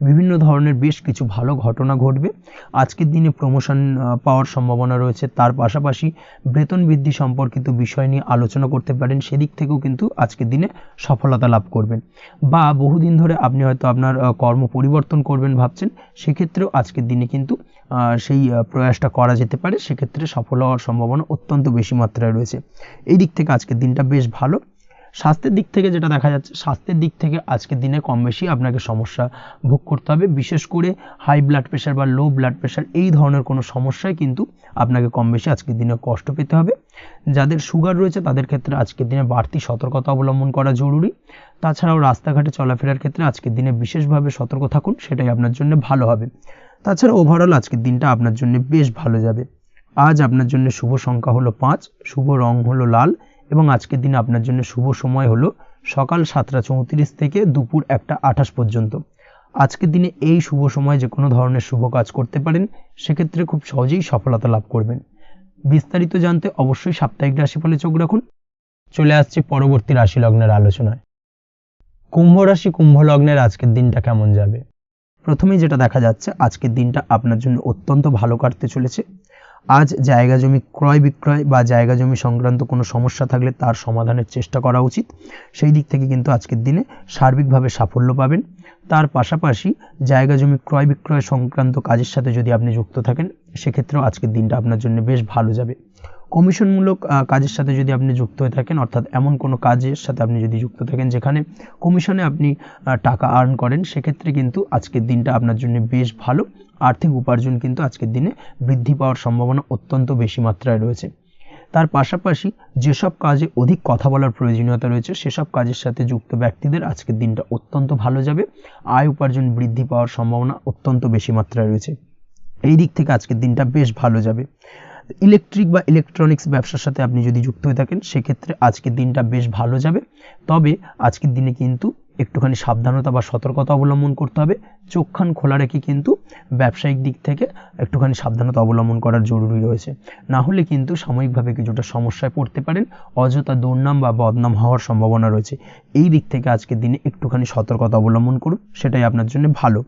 বিভিন্ন ধরনের বেশ কিছু ভালো ঘটনা ঘটবে। আজকের দিনে প্রমোশন পাওয়ার সম্ভাবনা রয়েছে। তার পাশাপাশি বেতন বৃদ্ধি সম্পর্কিত বিষয় নিয়ে আলোচনা করতে পারেন, সেদিক থেকেও কিন্তু আজকের দিনে সফলতা লাভ করবেন। বা বহুদিন ধরে আপনি হয়তো আপনার কর্ম পরিবর্তন করবেন ভাবছেন, সেক্ষেত্রেও আজকের দিনে কিন্তু সেই প্রয়াসটা করা যেতে পারে। সেক্ষেত্রে সফল হওয়ার সম্ভাবনা অত্যন্ত বেশি মাত্রায় রয়েছে। এই দিক থেকে আজকের দিনটা বেশ ভালো। স্বাস্থ্যের দিক থেকে যেটা দেখা যাচ্ছে, স্বাস্থ্যের দিক থেকে আজকের দিনে কম বেশি আপনাকে সমস্যা ভোগ করতে হবে। বিশেষ করে হাই ব্লাড প্রেশার বা লো ব্লাড প্রেশার এই ধরনের কোনো সমস্যায় কিন্তু আপনাকে কম বেশি আজকের দিনে কষ্ট পেতে হবে। যাদের সুগার রয়েছে তাদের ক্ষেত্রে আজকের দিনে বাড়তি সতর্কতা অবলম্বন করা জরুরি। তাছাড়াও রাস্তাঘাটে চলাফেরার ক্ষেত্রে আজকের দিনে বিশেষভাবে সতর্ক থাকুন, সেটাই আপনার জন্য ভালো হবে। তাছাড়া ওভারঅল আজকের দিনটা আপনার জন্য বেশ ভালো যাবে। আজ আপনার জন্য শুভ সংখ্যা হলো 5, শুভ রং হলো লাল এবং আজকের দিনে আপনার জন্য শুভ সময় হলো সকাল 7:34 থেকে দুপুর 1:28 পর্যন্ত। আজকের দিনে এই শুভ সময় যে কোনো ধরনের শুভ কাজ করতে পারেন, সেক্ষেত্রে খুব সহজেই সফলতা লাভ করবেন। বিস্তারিত জানতে অবশ্যই সাপ্তাহিক রাশিফলে চোখ রাখুন। চলে আসছে পরবর্তী রাশি লগ্নের আলোচনায়। কুম্ভ রাশি, কুম্ভ লগ্নের আজকের দিনটা কেমন যাবে? প্রথমেই যেটা দেখা যাচ্ছে, আজকের দিনটা আপনার জন্য অত্যন্ত ভালো কাটতে চলেছে। আজ জায়গা জমি ক্রয় বিক্রয় বা জায়গা জমি সংক্রান্ত কোনো সমস্যা থাকলে তার সমাধানের চেষ্টা করা উচিত। সেই দিক থেকে কিন্তু আজকের দিনে সার্বিকভাবে সাফল্য পাবেন। তার পাশাপাশি জায়গা জমি ক্রয় বিক্রয় সংক্রান্ত কাজের সাথে যদি আপনি যুক্ত থাকেন, সেক্ষেত্রেও আজকের দিনটা আপনার জন্য বেশ ভালো যাবে। কমিশনমূলক কাজের সাথে যদি আপনি যুক্ত হয়ে থাকেন, অর্থাৎ এমন কোনো কাজের সাথে আপনি যদি যুক্ত থাকেন যেখানে কমিশনে আপনি টাকা আর্ন করেন, সেক্ষেত্রে কিন্তু আজকের দিনটা আপনার জন্য বেশ ভালো। আর্থিক উপার্জন কিন্তু আজকের দিনে বৃদ্ধি পাওয়ার সম্ভাবনা অত্যন্ত বেশি মাত্রায় রয়েছে। তার পাশাপাশি যেসব কাজে অধিক কথা বলার প্রয়োজনীয়তা রয়েছে, সেসব কাজের সাথে যুক্ত ব্যক্তিদের আজকের দিনটা অত্যন্ত ভালো যাবে। আয় উপার্জন বৃদ্ধি পাওয়ার সম্ভাবনা অত্যন্ত বেশি মাত্রায় রয়েছে। এই দিক থেকে আজকের দিনটা বেশ ভালো যাবে। ইলেকট্রিক বা ইলেকট্রনিক্স ব্যবসার সাথে আপনি যদি যুক্ত হয়ে থাকেন, সেক্ষেত্রে আজকের দিনটা বেশ ভালো যাবে। তবে আজকের দিনে কিন্তু একটুখানি সাবধানতা বা সতর্কতা অবলম্বন করতে হবে। চোখ কান খোলা রেখে কিন্তু ব্যবসায়িক দিক থেকে একটুখানি সাবধানতা অবলম্বন করার জরুরি রয়েছে। না হলে কিন্তু সাময়িকভাবে কিছুটা সমস্যায় পড়তে পারেন, অযথা দুর্নাম বা বদনাম হওয়ার সম্ভাবনা রয়েছে। এই দিক থেকে আজকের দিনে একটুখানি সতর্কতা অবলম্বন করুন, সেটাই আপনার জন্য ভালো।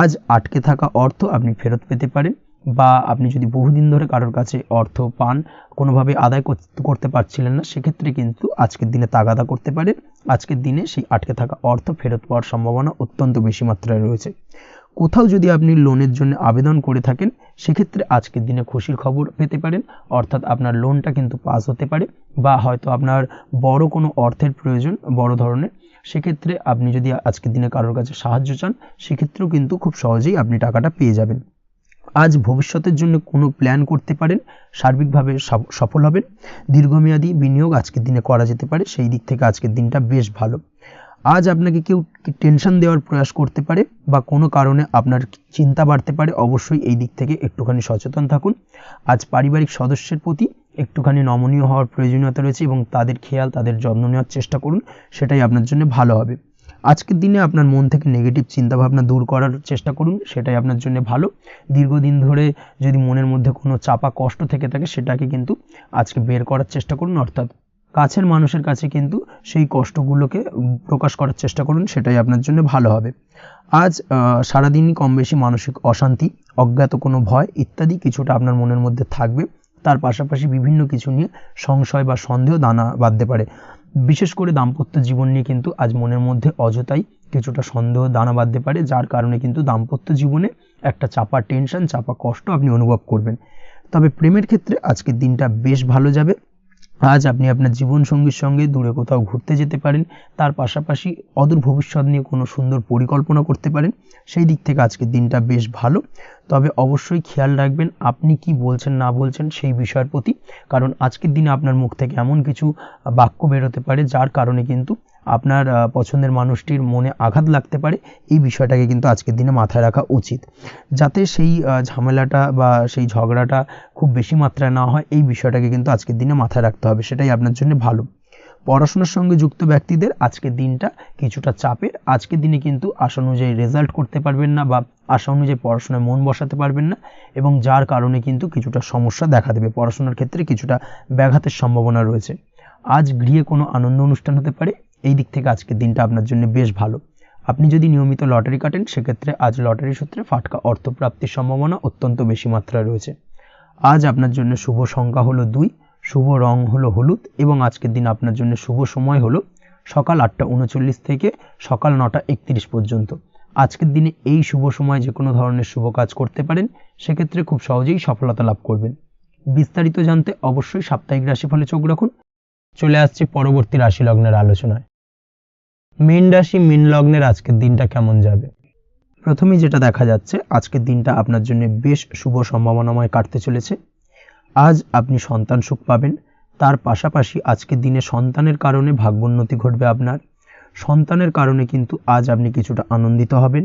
আজ আটকে থাকা অর্থ আপনি ফেরত পেতে পারেন, বা আপনি যদি বহুদিন ধরে কারোর কাছে অর্থ পান, কোনোভাবে আদায় করতে পারছিলেন না, সেক্ষেত্রে কিন্তু আজকের দিনে তাগাদা করতে পারেন। আজকের দিনে সেই আটকে থাকা অর্থ ফেরত পাওয়ার সম্ভাবনা অত্যন্ত বেশি মাত্রায় রয়েছে। কোথাও যদি আপনি লোনের জন্য আবেদন করে থাকেন, সেক্ষেত্রে আজকের দিনে খুশির খবর পেতে পারেন, অর্থাৎ আপনার লোনটা কিন্তু পাস হতে পারে। বা হয়তো আপনার বড় কোনো অর্থের প্রয়োজন, বড় ধরনের, সেক্ষেত্রে আপনি যদি আজকের দিনে কারোর কাছে সাহায্য চান, সেক্ষেত্রেও কিন্তু খুব সহজেই আপনি টাকাটা পেয়ে যাবেন। আজ ভবিষ্যতের জন্য কোনো প্ল্যান করতে পারেন, সার্বিকভাবে সফল হবেন। দীর্ঘমেয়াদী বিনিয়োগ আজকের দিনে করা যেতে পারে, সেই দিক থেকে আজকের দিনটা বেশ ভালো। আজ আপনাকে কেউ টেনশন দেওয়ার প্রয়াস করতে পারে বা কোনো কারণে আপনার চিন্তা বাড়তে পারে, অবশ্যই এই দিক থেকে একটুখানি সচেতন থাকুন। আজ পারিবারিক সদস্যের প্রতি একটুখানি নমনীয় হওয়ার প্রয়োজনীয়তা রয়েছে এবং তাদের খেয়াল, তাদের যত্ন নেওয়ার চেষ্টা করুন, সেটাই আপনার জন্য ভালো হবে। আজকের দিনে আপনার মন থেকে নেগেটিভ চিন্তাভাবনা দূর করার চেষ্টা করুন, সেটাই আপনার জন্য ভালো। দীর্ঘদিন ধরে যদি মনের মধ্যে কোনো চাপা কষ্ট থেকে থাকে, সেটাকে কিন্তু আজকে বের করার চেষ্টা করুন, অর্থাৎ কাছের মানুষের কাছে কিন্তু সেই কষ্টগুলোকে প্রকাশ করার চেষ্টা করুন, সেটাই আপনার জন্য ভালো হবে। আজ সারাদিনই কম বেশি মানসিক অশান্তি, অজ্ঞাত কোনো ভয় ইত্যাদি কিছুটা আপনার মনের মধ্যে থাকবে। তার পাশাপাশি বিভিন্ন কিছু নিয়ে সংশয় বা সন্দেহ দানা বাঁধতে পারে। বিশেষ করে দাম্পত্য জীবন নিয়ে কিন্তু আজ মনের মধ্যে অযথাই কিছুটা সন্দেহ দানা বাঁধতে পারে, যার কারণে কিন্তু দাম্পত্য জীবনে একটা চাপা টেনশন, চাপা কষ্ট আপনি অনুভব করবেন। তবে প্রেমের ক্ষেত্রে আজকের দিনটা বেশ ভালো যাবে। আজ আপনি আপনার জীবনসঙ্গীর সঙ্গে দূরে কোথাও ঘুরতে যেতে পারেন। তার পাশাপাশি অদূর ভবিষ্যৎ নিয়ে কোনো সুন্দর পরিকল্পনা করতে পারেন, সেই দিক থেকে আজকের দিনটা বেশ ভালো। তবে অবশ্যই খেয়াল রাখবেন আপনি কি বলছেন না বলছেন সেই বিষয়ের প্রতি, কারণ আজকের দিনে আপনার মুখ থেকে এমন কিছু বাক্য বেরোতে পারে যার কারণে কিন্তু আপনার পছন্দের মানুষটির মনে আঘাত লাগতে পারে। এই বিষয়টাকে কিন্তু আজকের দিনে মাথায় রাখা উচিত, যাতে সেই ঝামেলাটা বা সেই ঝগড়াটা খুব বেশি মাত্রায় না হয়। এই বিষয়টাকে কিন্তু আজকের দিনে মাথায় রাখতে হবে, সেটাই আপনার জন্য ভালো। পড়াশোনার সঙ্গে যুক্ত ব্যক্তিদের আজকের দিনটা কিছুটা চাপের। আজকের দিনে কিন্তু আশা অনুযায়ী রেজাল্ট করতে পারবেন না বা আশা অনুযায়ী পড়াশোনায় মন বসাতে পারবেন না, এবং যার কারণে কিন্তু কিছুটা সমস্যা দেখা দেবে। পড়াশোনার ক্ষেত্রে কিছুটা ব্যাঘাতের সম্ভাবনা রয়েছে। আজ গৃহে কোনো আনন্দ অনুষ্ঠান হতে পারে, এই দিক থেকে আজকের দিনটা আপনার জন্য বেশ ভালো। আপনি যদি নিয়মিত লটারি কাটেন সেক্ষেত্রে আজ লটারি সূত্রে ফাটকা অর্থপ্রাপ্তির সম্ভাবনা অত্যন্ত বেশি মাত্রায় রয়েছে। আজ আপনার জন্য শুভ সংখ্যা হলো 2, শুভ রং হলো হলুদ, এবং আজকের দিন আপনার জন্য শুভ সময় হলো সকাল 8:39 থেকে সকাল 9:31 পর্যন্ত। আজকের দিনে এই শুভ সময় যে কোনো ধরনের শুভ কাজ করতে পারেন, সেক্ষেত্রে খুব সহজেই সফলতা লাভ করবেন। বিস্তারিত জানতে অবশ্যই সাপ্তাহিক রাশিফলে চোখ রাখুন। চলে আসছি পরবর্তী রাশি লগ্নের আলোচনায়। মীন রাশি, মীন লগ্নের আজকের দিনটা কেমন যাবে? প্রথমেই যেটা দেখা যাচ্ছে, আজকের দিনটা আপনার জন্য বেশ শুভ সম্ভাবনাময় কাটতে চলেছে। আজ আপনি সন্তান সুখ পাবেন, তার পাশাপাশি আজকের দিনে সন্তানের কারণে ভাগ্যোন্নতি ঘটবে আপনার। সন্তানের কারণে কিন্তু আজ আপনি কিছুটা আনন্দিত হবেন।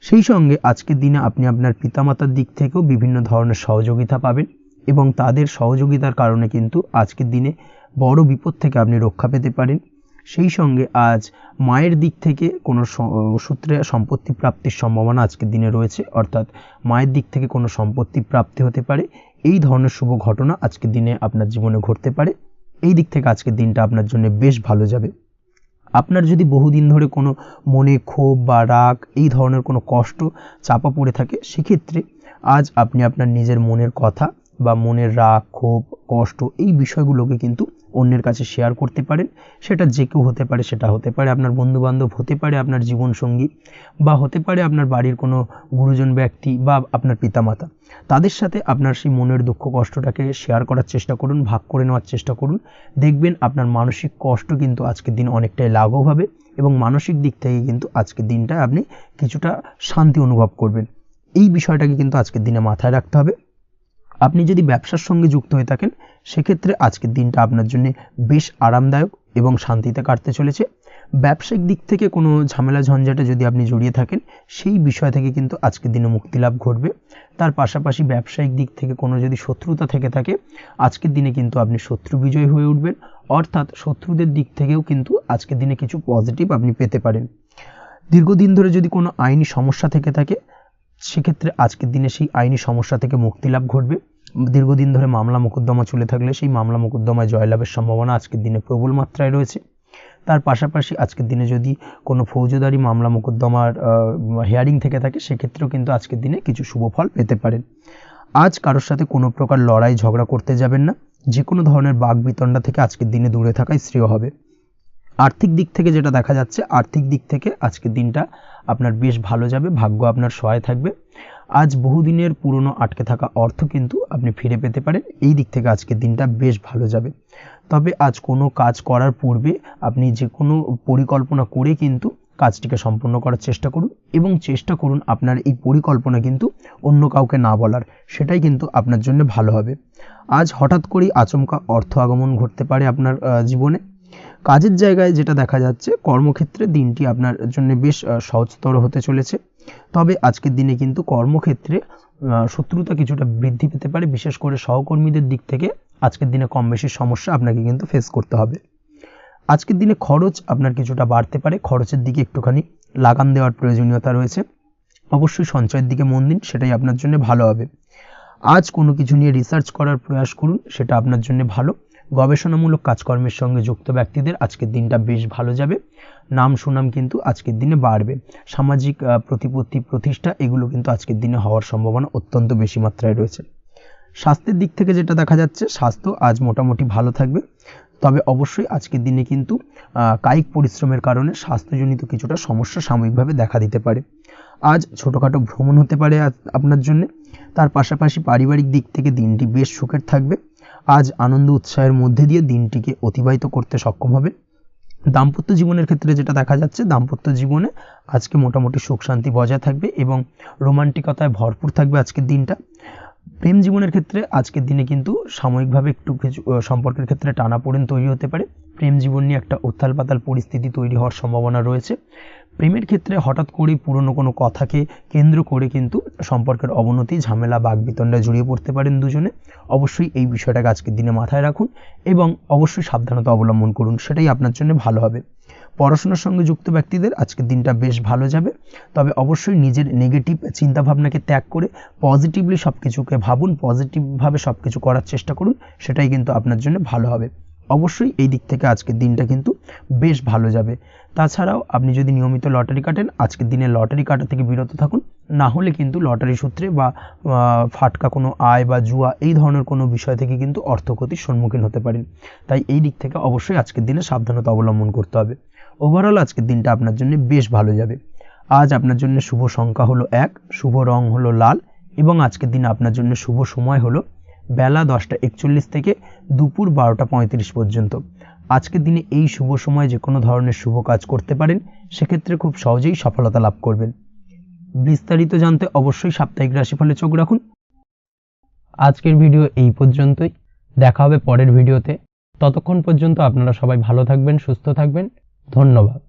সেই সঙ্গে আজকের দিনে আপনি আপনার পিতামাতার দিক থেকেও বিভিন্ন ধরনের সহযোগিতা পাবেন, এবং তাদের সহযোগিতার কারণে কিন্তু আজকের দিনে বড় বিপদ থেকে আপনি রক্ষা পেতে পারেন। সেই সঙ্গে আজ মায়ের দিক থেকে কোনো সূত্রে সম্পত্তি প্রাপ্তির সম্ভাবনা আজকের দিনে রয়েছে, অর্থাৎ মায়ের দিক থেকে কোনো সম্পত্তি প্রাপ্তি হতে পারে। এই ধরনের শুভ ঘটনা আজকের দিনে আপনার জীবনে ঘটতে পারে। এই দিক থেকে আজকের দিনটা আপনার জন্য বেশ ভালো যাবে। আপনার যদি বহুদিন ধরে কোনো মনে ক্ষোভ বা রাগ, এই ধরনের কোনো কষ্ট চাপা পড়ে থাকে, সেক্ষেত্রে আজ আপনি আপনার নিজের মনের কথা বা মনের রাগ, ক্ষোভ, কষ্ট, এই বিষয়গুলোকে কিন্তু অন্যের কাছে শেয়ার করতে পারেন। সেটা যে কেউ হতে পারে, সেটা হতে পারে আপনার বন্ধুবান্ধব, হতে পারে আপনার জীবনসঙ্গী, বা হতে পারে আপনার বাড়ির কোনো গুরুজন ব্যক্তি বা আপনার পিতামাতা। তাদের সাথে আপনার সেই মনের দুঃখ কষ্টটাকে শেয়ার করার চেষ্টা করুন, ভাগ করে নেওয়ার চেষ্টা করুন। দেখবেন আপনার মানসিক কষ্ট কিন্তু আজকের দিন অনেকটাই লাঘব হবে, এবং মানসিক দিক থেকে কিন্তু আজকের দিনটা আপনি কিছুটা শান্তি অনুভব করবেন। এই বিষয়টাকে কিন্তু আজকের দিনে মাথায় রাখতে হবে। আপনি যদি ব্যবসার সঙ্গে যুক্ত হয়ে থাকেন, সেক্ষেত্রে আজকের দিনটা আপনার জন্য বেশ আরামদায়ক এবং শান্তিতে কাটতে চলেছে। ব্যবসায়িক দিক থেকে কোনো ঝামেলা ঝঞ্ঝাটে যদি আপনি জড়িয়ে থাকেন, সেই বিষয় থেকে কিন্তু আজকের দিনে মুক্তি লাভ ঘটবে। তার পাশাপাশি ব্যবসায়িক দিক থেকে কোনো যদি শত্রুতা থেকে থাকে, আজকের দিনে কিন্তু আপনি শত্রু বিজয় হয়ে উঠবেন, অর্থাৎ শত্রুদের দিক থেকেও কিন্তু আজকের দিনে কিছু পজিটিভ আপনি পেতে পারেন। দীর্ঘদিন ধরে যদি কোনো আইনি সমস্যা থেকে থাকে, সেক্ষেত্রে আজকের দিনে সেই আইনি সমস্যা থেকে মুক্তি লাভ ঘটবে। দীর্ঘদিন ধরে মামলা মোকদ্দমা চলে থাকলে সেই মামলা মোকদ্দমায় জয়লাভের সম্ভাবনা আজকের দিনে প্রবল মাত্রায় রয়েছে। তার পাশাপাশি আজকের দিনে যদি কোনো ফৌজদারি মামলা মোকদ্দমার হিয়ারিং থেকে থাকে, সেক্ষেত্রেও কিন্তু আজকের দিনে কিছু শুভ ফল পেতে পারেন। আজ কারোর সাথে কোনো প্রকার লড়াই ঝগড়া করতে যাবেন না। যে কোনো ধরনের বাকবিতণ্ডা থেকে আজকের দিনে দূরে থাকাই শ্রেয় হবে। আর্থিক দিক থেকে যেটা দেখা যাচ্ছে, আর্থিক দিক থেকে আজকের দিনটা আপনার বেশ ভালো যাবে, ভাগ্য আপনার সহায় থাকবে। আজ বহুদিনের পুরনো আটকে থাকা অর্থ কিন্তু আপনি ফিরে পেতে পারেন। এই দিক থেকে আজকের দিনটা বেশ ভালো যাবে। তবে আজ কোনো কাজ করার পূর্বে আপনি যে কোনো পরিকল্পনা করে কিন্তু কাজটিকে সম্পূর্ণ করার চেষ্টা করুন, এবং চেষ্টা করুন আপনার এই পরিকল্পনা কিন্তু অন্য কাউকে না বলার, সেটাই কিন্তু আপনার জন্য ভালো হবে। আজ হঠাৎ করেই আচমকা অর্থ আগমন ঘটতে পারে আপনার জীবনে। কাজের জায়গায় যেটা দেখা যাচ্ছে, কর্মক্ষেত্রে দিনটি আপনার জন্য বেশ সহজতর হতে চলেছে। তবে আজকের দিনে কিন্তু কর্মক্ষেত্রে শত্রুতা কিছুটা বৃদ্ধি পেতে পারে, বিশেষ করে সহকর্মীদের দিক থেকে আজকের দিনে কম বেশি সমস্যা আপনাকে কিন্তু ফেস করতে হবে। আজকের দিনে খরচ আপনার কিছুটা বাড়তে পারে, খরচের দিকে একটুখানি লাগাম দেওয়ার প্রয়োজনীয়তা রয়েছে। অবশ্যই সঞ্চয়ের দিকে মন দিন, সেটাই আপনার জন্য ভালো হবে। আজ কোনো কিছু নিয়ে রিসার্চ করার প্রয়াস করুন, সেটা আপনার জন্য ভালো। গবেষণামূলক কাজকর্মের সঙ্গে যুক্ত ব্যক্তিদের আজকের দিনটা বেশ ভালো যাবে। নাম সুনাম কিন্তু আজকের দিনে বাড়বে। সামাজিক প্রতিপত্তি, প্রতিষ্ঠা, এগুলো কিন্তু আজকের দিনে হওয়ার সম্ভাবনা অত্যন্ত বেশি মাত্রায় রয়েছে। স্বাস্থ্যের দিক থেকে যেটা দেখা যাচ্ছে, স্বাস্থ্য আজ মোটামুটি ভালো থাকবে। তবে অবশ্যই আজকের দিনে কিন্তু কায়িক পরিশ্রমের কারণে স্বাস্থ্যজনিত কিছুটা সমস্যা সাময়িকভাবে দেখা দিতে পারে। আজ ছোটোখাটো ভ্রমণ হতে পারে আপনার জন্য। তার পাশাপাশি পারিবারিক দিক থেকে দিনটি বেশ সুখের থাকবে। আজ আনন্দ উৎসাহের মধ্যে দিয়ে দিনটিকে অতিবাহিত করতে সক্ষম হবে। দাম্পত্য জীবনের ক্ষেত্রে যেটা দেখা যাচ্ছে, দাম্পত্য জীবনে আজকে মোটামুটি সুখ শান্তি বজায় থাকবে এবং রোমান্টিকতায় ভরপুর থাকবে আজকের দিনটা। প্রেম জীবনের ক্ষেত্রে আজকের দিনে কিন্তু সাময়িকভাবে একটু কিছু সম্পর্কের ক্ষেত্রে টানাপোড়েন তৈরি হতে পারে। প্রেম জীবন নিয়ে একটা উত্থাল পাতাল পরিস্থিতি তৈরি হওয়ার সম্ভাবনা রয়েছে। প্রেমের ক্ষেত্রে হঠাৎ করেই পুরনো কোনো কথাকে কেন্দ্র করে কিন্তু সম্পর্কের অবনতি, ঝামেলা, বাগবিতণ্ডায় জড়িয়ে পড়তে পারেন দুজনে। অবশ্যই এই বিষয়টাকে আজকের দিনে মাথায় রাখুন এবং অবশ্যই সাবধানতা অবলম্বন করুন, সেটাই আপনার জন্য ভালো হবে। পড়াশোনার সঙ্গে যুক্ত ব্যক্তিদের আজকের দিনটা বেশ ভালো যাবে, তবে অবশ্যই নিজের নেগেটিভ চিন্তাভাবনাকে ত্যাগ করে পজিটিভলি সব কিছুকে ভাবুন, পজিটিভভাবে সব কিছু করার চেষ্টা করুন, সেটাই কিন্তু আপনার জন্য ভালো হবে। অবশ্যই এই দিক থেকে আজকের দিনটা কিন্তু বেশ ভালো যাবে। তাছাড়াও আপনি যদি নিয়মিত লটারি কাটেন, আজকের দিনে লটারি কাটা থেকে বিরত থাকুন, না হলে কিন্তু লটারি সূত্রে বা ফাটকা কোনো আয় বা জুয়া এই ধরনের কোনো বিষয় থেকে কিন্তু অর্থক্ষতির সম্মুখীন হতে পারেন। তাই এই দিক থেকে অবশ্যই আজকের দিনে সাবধানতা অবলম্বন করতে হবে। ওভারঅল আজকের দিনটা আপনার জন্য বেশ ভালো যাবে। আজ আপনার জন্য শুভ সংখ্যা হলো 1, শুভ রং হলো লাল এবং আজকের দিনে আপনার জন্য শুভ সময় হলো বেলা 10:41 থেকে দুপুর 12:35 পর্যন্ত। আজকের দিনে এই শুভ সময় যে কোনো ধরনের শুভ কাজ করতে পারেন, সেক্ষেত্রে খুব সহজেই সফলতা লাভ করবেন। বিস্তারিত জানতে অবশ্যই সাপ্তাহিক রাশিফলে চোখ রাখুন। আজকের ভিডিও এই পর্যন্তই, দেখা হবে পরের ভিডিওতে। ততক্ষণ পর্যন্ত আপনারা সবাই ভালো থাকবেন, সুস্থ থাকবেন। ধন্যবাদ।